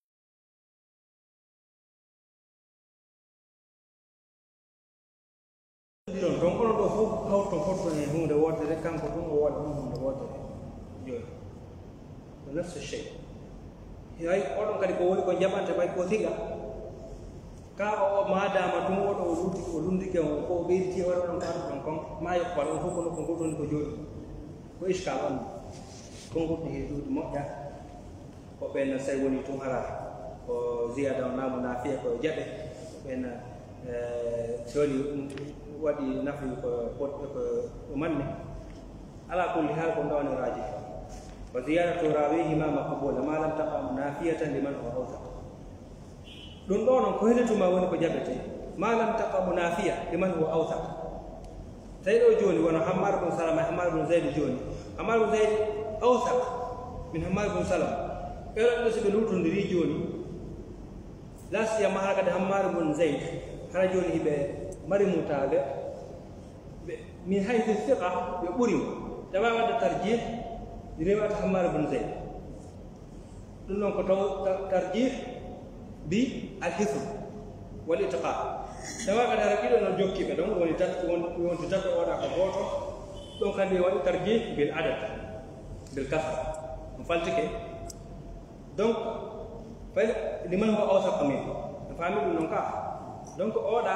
donc onon ɗo fof hawton fotton e hunde woddere kanko ɗum o waɗa ɗum hunde woddere joni ko nafse chey hay oɗon kadi ko woni ko jaɓante bay ko tiga ka o madama tum oɗo o lundike o ko ɓeyditi waɗa ɗon kaɗo ɗon kon ma yoppal on fof ko nokko ngotoni ko joni ko iskal on konngurɗi heeɗude moƴƴa ko ɓen so woni tum harata ko ziyada o namu nafiya ko jaɓe ɓen soni waɗi nafi ko manne ala kulli hal ko ndawni raji wa ziyaratu rawihima maqbula ma lam taqa munafiyatan liman huwa awthaq ɗum ɗo noon ko heletuma woni ko jaɓete ma lam taqa munafiya liman huwa awthaq tawi ɗo joni wono hammar bun salama hammar bun zayd joni hammar bun zayd awthaq min hammar bun salama ɓeɗon ɗo so ɓe lutodiri joni la siyama hara kadi hammar bun zayd hara joni hiɓe mari mutaɓe min haythu thiqa ɓe ɓurimo tawa wadde tarjih rewata hammar bun zayd ɗum noon ko taw tarjih bi alhifr wal itiqa tawa kadi hara ɗiɗo noon jokkiɓe ɗon woni wonti tato waɗa ko goto ɗon kandi waɗi tarjih bil adad bil kasra ɗum faltike donc fay liman ho awsaqa min no faami ɗum noon ka donc oɗa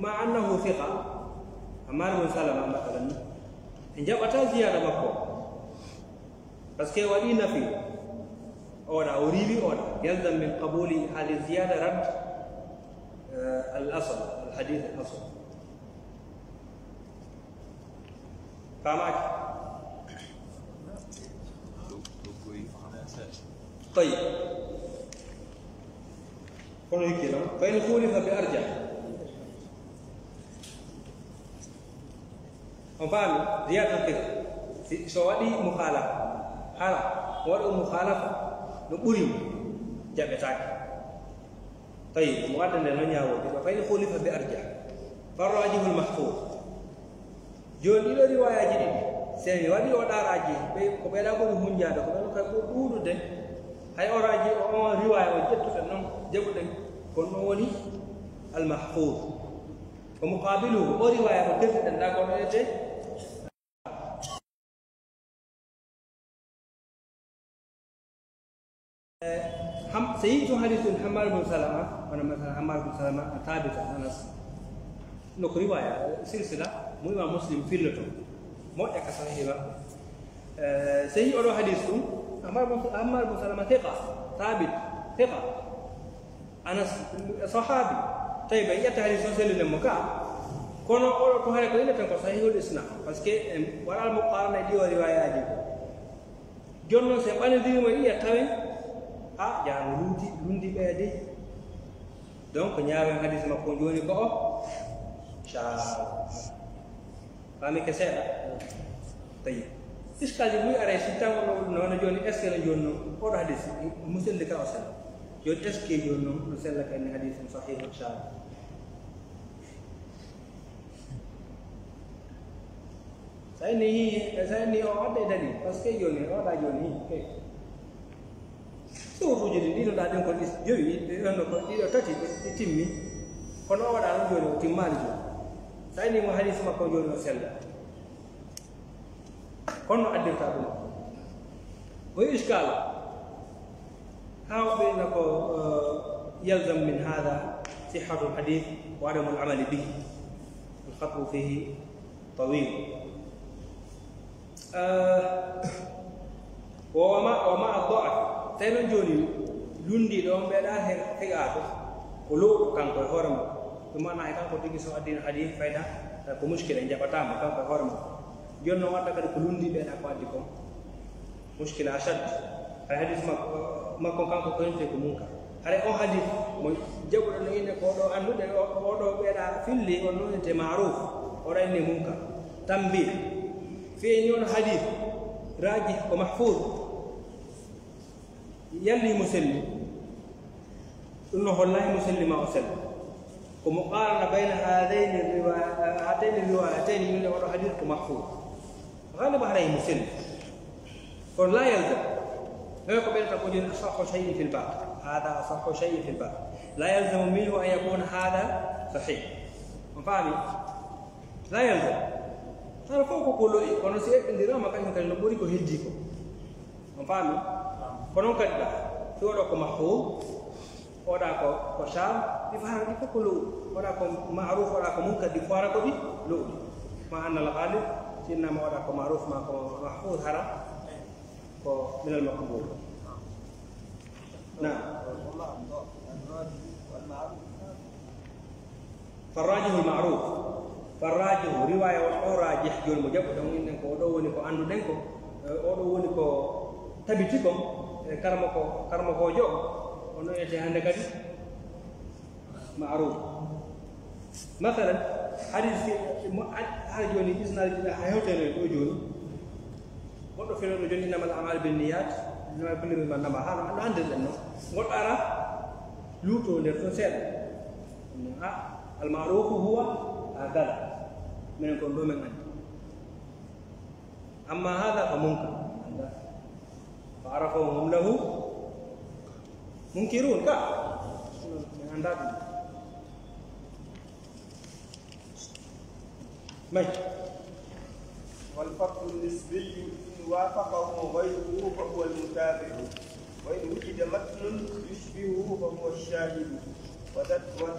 ma annahu thiqa Ammar bin Salama matalan en jaɓata ziyada makko par ce que waɗi nafi oɗa o riwi oɗa yalzam min qabuli hali ziyada rad al asl al hadith al asl famaki طيب kono hikki ɗon fa in hulifa bi arja on faami ziyada tir so waɗi mukhalafa hala waɗo mukhalafa no ɓurimo jaɓetake tawi mo wadda nde no ñawodi fa in hulifa bi arja farrajihul mahfuz joni ɗiɗo riwayaji ɗiɗi sen waɗi o ɗaraji ɓe ko ɓeɗa ɓuri hunjade ko ɓeɗo kay ɓuri ɗuɗude hay oraji o riwaya o jettuɗen noon jaɓuɗen kono ɗon woni almahfuz ko muqabiluhu o riwaya o deftuɗen ɗa kono ete سيئت حديث حمار بن سلمة أنا مثلا حمار بن سلمة ثابت عن أنس نك رواية سلسلة مهم مسلم في اللتو مو يكسره سيئ أروح حديثكم حمار بن سلمة ثقة ثابت ثقة أنس صحابي طيب يتحدث سلسلة المكان كونوا أول كهارة كلنا تنقل صحيح الإسلام بس كي وراء المقارنة دي ورواية دي جونو سيبان دي ما يتابع yang lundi bedi donc nyaawen hadis makko joni ko sha kami kesera tay iskali muy are ci tango non joni est ce que joni ko hadis musul de ka osal joni est ce que joni no sel ka ni hadis sahih sha sai ni o ade dali parce que joni o da joni ke so jadi dino da den ko dis joyi no ko dido tati timmi kono wada no joni timmani jo sai ni mo hadith makko joni o sella kono addirta dum o iskal haw bayna ko yalzam min hada sihhatu alhadith wa adam alamal bihi الخطو فيه طويل وما الضعف تينو جوني لوندي دوم بيدا هيغاتو كلو كان كو هورما بما نا كان كو تيغي سو ادين حديث فايدا كو مشكله جاباتام كان كو هورما جونو واتا كان كو لوندي بيدا كو ادي كو مشكله اشد الحديث ما كان كو كنتي كو مونكا هاري او حديث مو جابو no inde ko do andude o do beeda filli on non te ma'ruf o rayne mونكا tambi fi ñon hadith rajih ko mahfuz يلي مسلم إنه والله مسلم ما أسلم ومقارنة بين هاتين الروايتين من الحديث محفوظ غالب عليه مسلم فلا يلزم لا يقبل تقول أصح شيء في الباب هذا أصح شيء في الباب لا يلزم منه أن يكون هذا صحيح فهمي لا يلزم ترى فوق كله كونه سيء إندرا ما كان يمكن نقولي كهديكو فهمي kono kadda to do ko mahfuz oda ko sham di fara di ko lu oda ko ma'ruf oda ko munkar di fara ko di lu ma anna al ghalib sinna ma oda ko ma'ruf ma ko mahfuz haram ko min al maqbul nah فالراجح المعروف فالراجح روايه وراجح جول مجب دون ان ko do woni ko andu den ko o do woni ko tabiti ko karma ko jo ono ete hande kadi ma'ruf مثلا حديث هل جوني إذن هيوتر جوني وقت في الجوني إنما الأعمال بالنيات إنما كل من نما هذا عند لأنه وقت أرى لوتو نرفسل المعروف هو هذا من يكون دوما عندي أما هذا فمنكر فعرفهم له منكرون كا من عندهم والفرق النسبي إن وافقه غيره فهو المتابع وإن وجد متن يشبهه فهو الشاهد وتتبع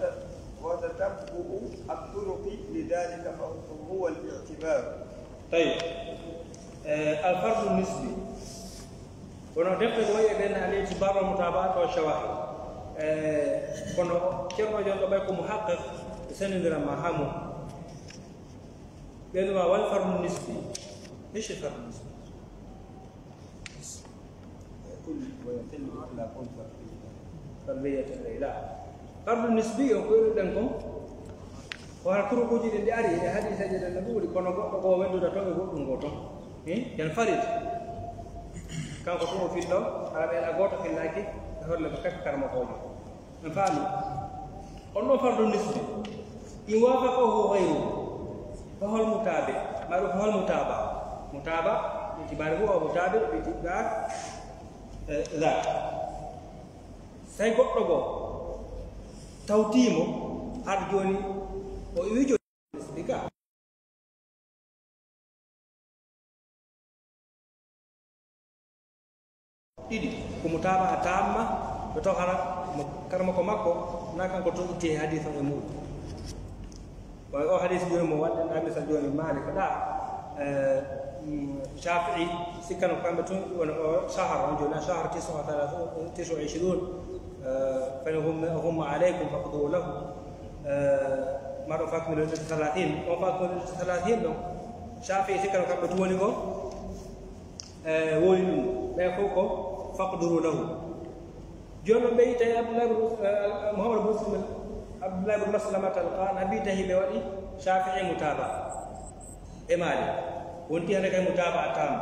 الطرق لذلك فهو الاعتبار. طيب الفرق النسبي ونحن بين الاعتبار والمتابعة والشواهد كما جاء بكم محقق سنندر ما همه لأنه هو الفرق النسبي. إيش الفرق النسبي؟ كل ويتم على كل فرضية لا فرق النسبي يقول لكم وهكذا كوجي دي أري هذه سجد النبي كنا قوة وين دودا تومي قوتهم قوتهم ينفرد كان قوتهم في الله على بين أقوته في الله كي هو اللي بكتب كرم قوله نفهم قلنا فرق النسبي إن وافقه غيره فهو المتابع معروف هو المتابع متابع باعتباره هو متابع باعتبار ذاك tawi goɗɗo goo tawtiimo haɗa jooni o wi jooni ga ɗiɗi ko mutaba a tamma ɓe taw hara karama ko makko na kanko to itti e hadis o e muɗum wawi o hadis joni mo waɗɗenɗa misal joni Malik ɗa Shafi'i sikkano kamɓe tun wona o sahar on joni sahar 29 فهم عليكم فاقضوا له مرة فاكملوا 30 أو فاكملوا 30 لهم شافعي سكر كم بتواني كو ولين ما يفوقه فاقدروا له جون بيت محمد بن مسلم عبد الله بن مسلمة القان أبيته بوالي شافعي متابع إمالي وانتي أنا كي متابع تام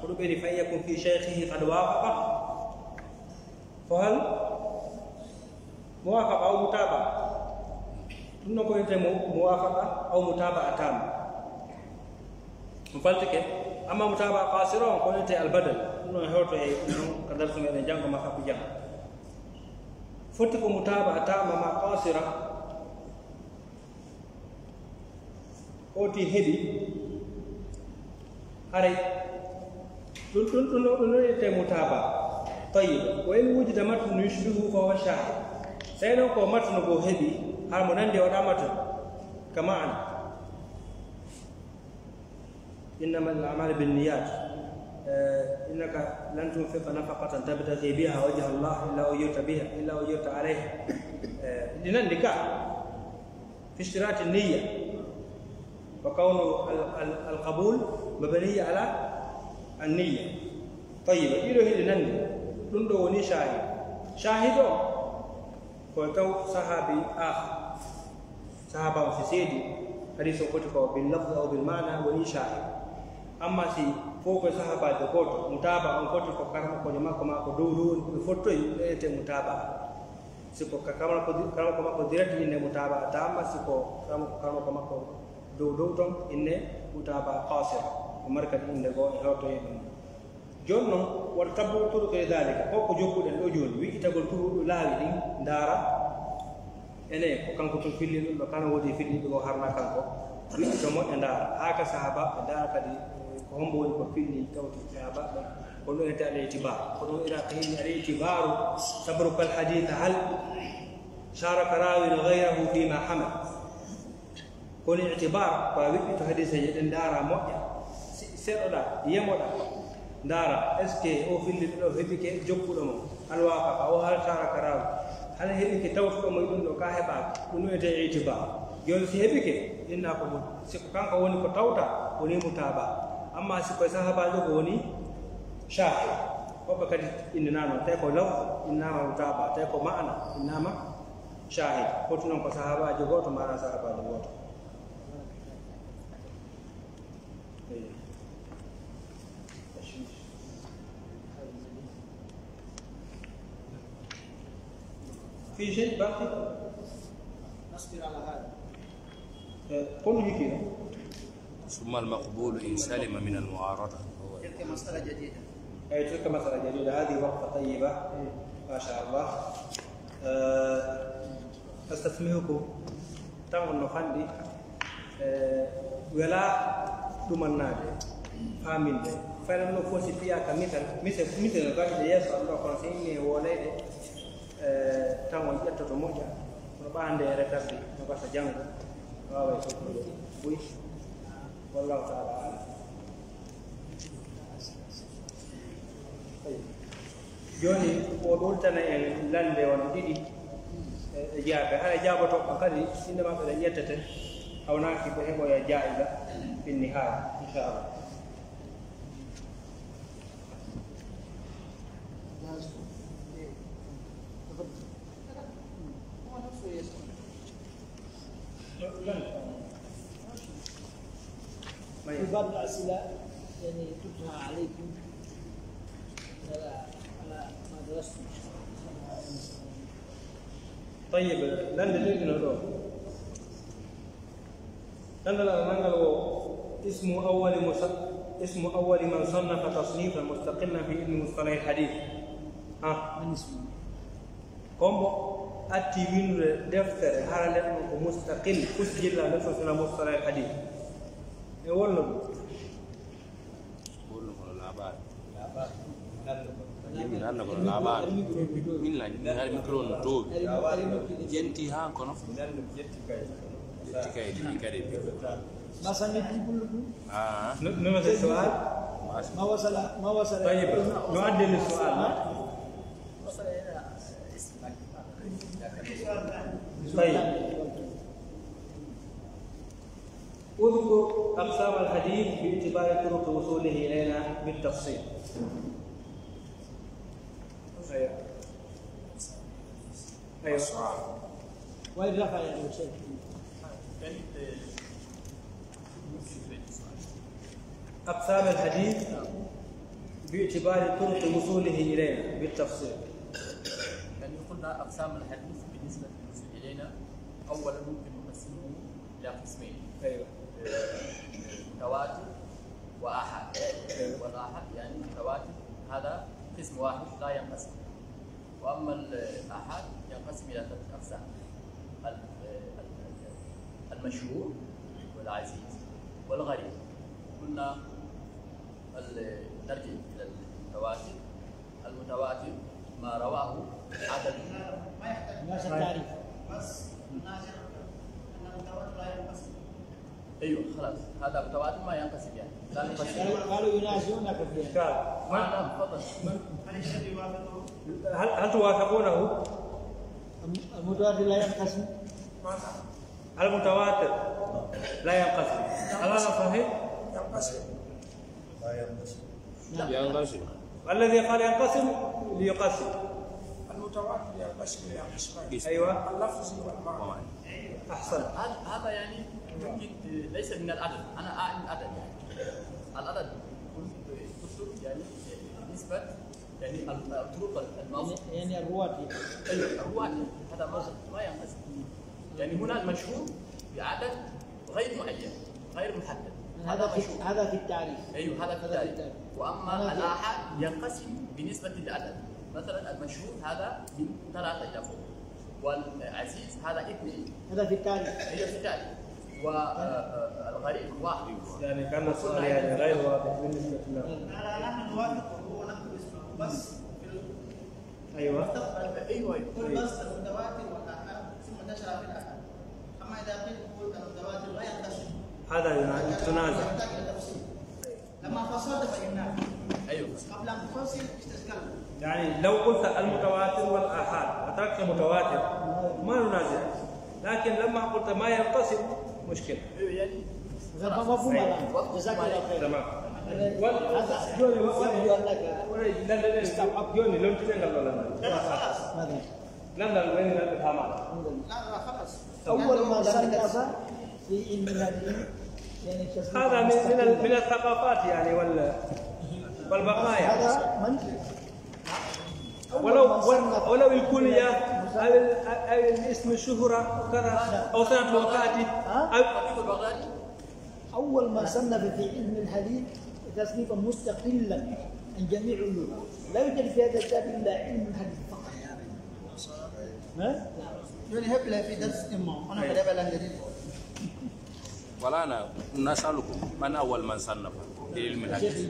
قلوا بني فيكم في شيخه قد وافق فهل موافقة أو متابعة تنو أنت موافقة أو متابعة تامة مفلتك أما متابعة قاصرة كون أنت البدل تنو هورتو كدر سمي جانغ ما خاب جانغ فتك متابعة تامة ما قاصرة أوتي هدي هاري تنو أنت متابعة طيب وإن وجد متن يشبهه فهو شاهد سينو كو متن كو هبي هارمونان دي ودا متن كما أنا إنما الأعمال بالنيات إنك لن تنفق نفقة تبتغي بها وجه الله إلا أجرت عليها لنندك في اشتراط النية وكون القبول مبني على النية طيب إلو هي لنندي لندو وني شاهدو كنتو صحابي صحابة وسيدي حديث كتب باللفظ أو بالمعنى وني شاهد أما سي فوق صحابة دكتور متابعة كتب كرم كجماعة كما كدورون فوتوي إنت متابعة سيكو كرم كما كديرت إن متابعة تامة سيكو كرم كما كدورون إن متابعة قاصرة ومركز إن دعوة هاتوي jonno war tabbu turu ke dalika ko jokkude do joni wi itagol turu laawi din dara ene ko kanko to filli dum do kana wodi filli do harna kanko wi to mo ndara aka sahaba ndara kadi ko hombo woni ko filli tawti sahaba ko do enta ale itibar ko do ira tahini ale itibaru sabru kal hadith hal sharaka rawi ghayrahu bima hamal ko ni itibar ko wi to hadith je ndara moƴƴa seɗoɗa yemoɗa ndara est ce que o filliɗo ɗo heɓike jokkuɗo mo alwaka o hal sara karaw hal heɓike tawtuɗo mo ɗum ɗo ka heɓaka ɗum wiyete itiba joni si heɓike inna ko mum siko kanko woni ko tawta woni mutaba amma siko sahabajo ko woni shahi hoɓe kadi innanano tawi ko law innama mutaba tawi ko ma'ana innama shahid fotu noon ko sahabajo goto mana sahabajo goto في شيء باقي نصبر على هذا قل هيك ثم المقبول إن سلم من المعارضة تلك مسألة جديدة أي تلك مسألة جديدة هذه وقفة طيبة ما شاء الله أستسمعكم تنظر نخندي ولا تمنادي فامين فلم نفوسي فيها كمثل قال يسوع الله كونسيني وليدي tan ƴettoto moƴƴa no ɓande e retarde no gasa janngo wawa sohlude ɓuy wallahu taala alam joni o ɗoltana en lande won ɗiɗi e jaabe hara jaabotoɓe kadi inde maɓɓe ɗe ƴettete hawnaki ɓe heɓoya jaiza finni haala inchallah في بعض الأسئلة يعني تطرح عليكم على ما درستم. طيب لن نجدنا له ننقل اسم أول من صنف تصنيفا مستقلا في علم مصطلح الحديث من اسمه؟ كومبو اتي وين دفتر حالة مستقل فسجل نفسنا مصطلح الحديث يقول له العباد من أنا بقول العباد من لا هذا ميكرون توب جنتي ها كنا جنتي كاي ما سمعت كل نمت السؤال ما وصل طيب نعدل السؤال طيب اذكر أقسام الحديث باعتبار طرق وصوله إلينا بالتفصيل. أيوة. وين رفع يا شيخ؟ أقسام الحديث باعتبار طرق وصوله إلينا بالتفصيل. يعني قلنا أقسام الحديث بالنسبة للوصول إلينا أولا ممكن نقسمه إلى قسمين. أيوة. متواتر وآحاد. والآحاد يعني متواتر هذا قسم واحد لا ينقسم. وأما الآحاد ينقسم إلى 3 أقسام. المشهور والعزيز والغريب. قلنا نرجع إلى المتواتر. المتواتر ما رواه عدد ما يحتاج ناس التعريف بس الناظر أن المتواتر لا ينقسم. أيوه خلاص هذا متواتر ما ينقسم يعني لا ينقسم. قالوا ينازعونك فيه. نعم تفضل. هل توافقونه؟ المتواتر لا ينقسم. المتواتر لا ينقسم. هل هذا صحيح؟ ينقسم لا ينقسم ينقسم الذي قال ينقسم ليقسم. المتواتر ينقسم إلى قسمين أيوة اللفظ والمعنى. أحسن. هذا يعني يمكن ليس من العدد. أنا أعني العدد يعني العدد كثر يعني نسبة يعني الطرق الموضوع يعني الرواة الرواة هذا ما ينقسم. يعني هنا المشهور بعدد غير معين غير محدد. هذا في التعريف. ايوه هذا في التعريف. واما الآحاد ينقسم بالنسبه للعدد. مثلا المشهور هذا من 3 الى فوق والعزيز هذا 2. هذا في التعريف. هي في التعريف. والغريب 1. يعني كان السؤال يعني غير واضح بالنسبة لنا. نحن نوافقه هو نحن اسمه بس أيوة. أيوة. كل بس المتواتر والآحاد ثم نشر في الآحاد. أما إذا قلت المتواتر لا ينقسم. هذا يعني تنازع. يحتاج إلى تفصيل. لما فصلت فإنها. أيوة. قبل أن تفصل استشكلت. يعني لو قلت المتواتر والآحاد وتركت المتواتر ما ننازع. لكن لما قلت ما ينقسم مشكلة. أيوة يعني. مفهوم الآن. جزاك الله خير. تمام. هذا جوني يبدو أنك جوني لو تنقل ولا ماذا؟ لا وين الفهمان. لا خلاص. أول ما صنف في علم الحديث يعني هذا من الثقافات يعني والبقايا. هذا من؟ ولو الكنية أو الاسم الشهرة وكذا أو سنة وفاته أول ما صنف في علم الحديث تصنيفا مستقلا عن جميع اللغات. لا يوجد في هذا الكتاب إلا علم الحديث فقط. ها؟ يعني هبله في درس إمام أنا كتاب الأنجليزي. ولا أنا نسألكم من أول من صنف في علم الحديث؟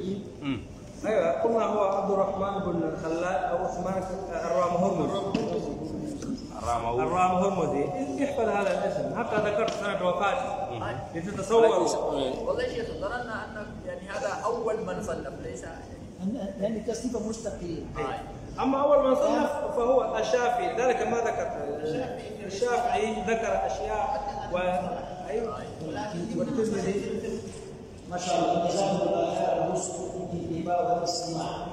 أيوة قلنا هو عبد الرحمن بن الخلال أو عثمان الرام هرمزي. احفظ هذا الاسم حتى ذكرت سنة وفاته لتتصور. والله شيخ ظننا أن يعني هذا أول من صنف ليس يعني تصنيفا مستقلا. أما أول من صنف فهو الشافعي. ذلك ما ذكرت. الشافعي ذكر أشياء والترمذي ما شاء الله جزاكم الله خير الرسل في الاتباع والاستماع.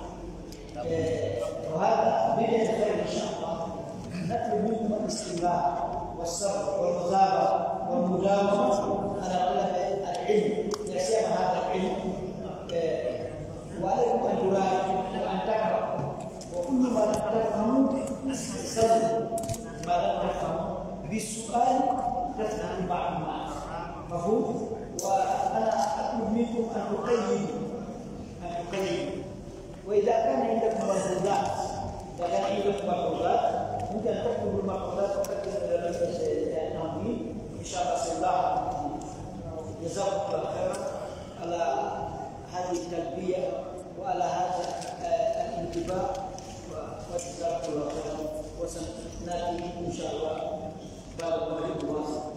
وهذا بداية خير إن شاء الله. نطلب منكم الاستماع والصبر والمثابرة والمداومة على طلب العلم. يسير هذا العلم وعليكم أن تراجعوا وأن تقرأوا وكل ما لم تفهموا استفسروا ما لم تفهموا بالسؤال تفهم المعلومات. مفهوم؟ وأنا أطلب منكم أن تقيموا وإذا كان عندكم ملحوظات ممكن أن تكتبوا المقالات وتقدموا إلى مجلس التنظيم إن شاء الله سيلاحظ. جزاكم الله خيرا على هذه التلبية وعلى هذا الانتباه، وجزاكم الله خيرا، وسنأتي إن شاء الله بعد المغرب الواسع.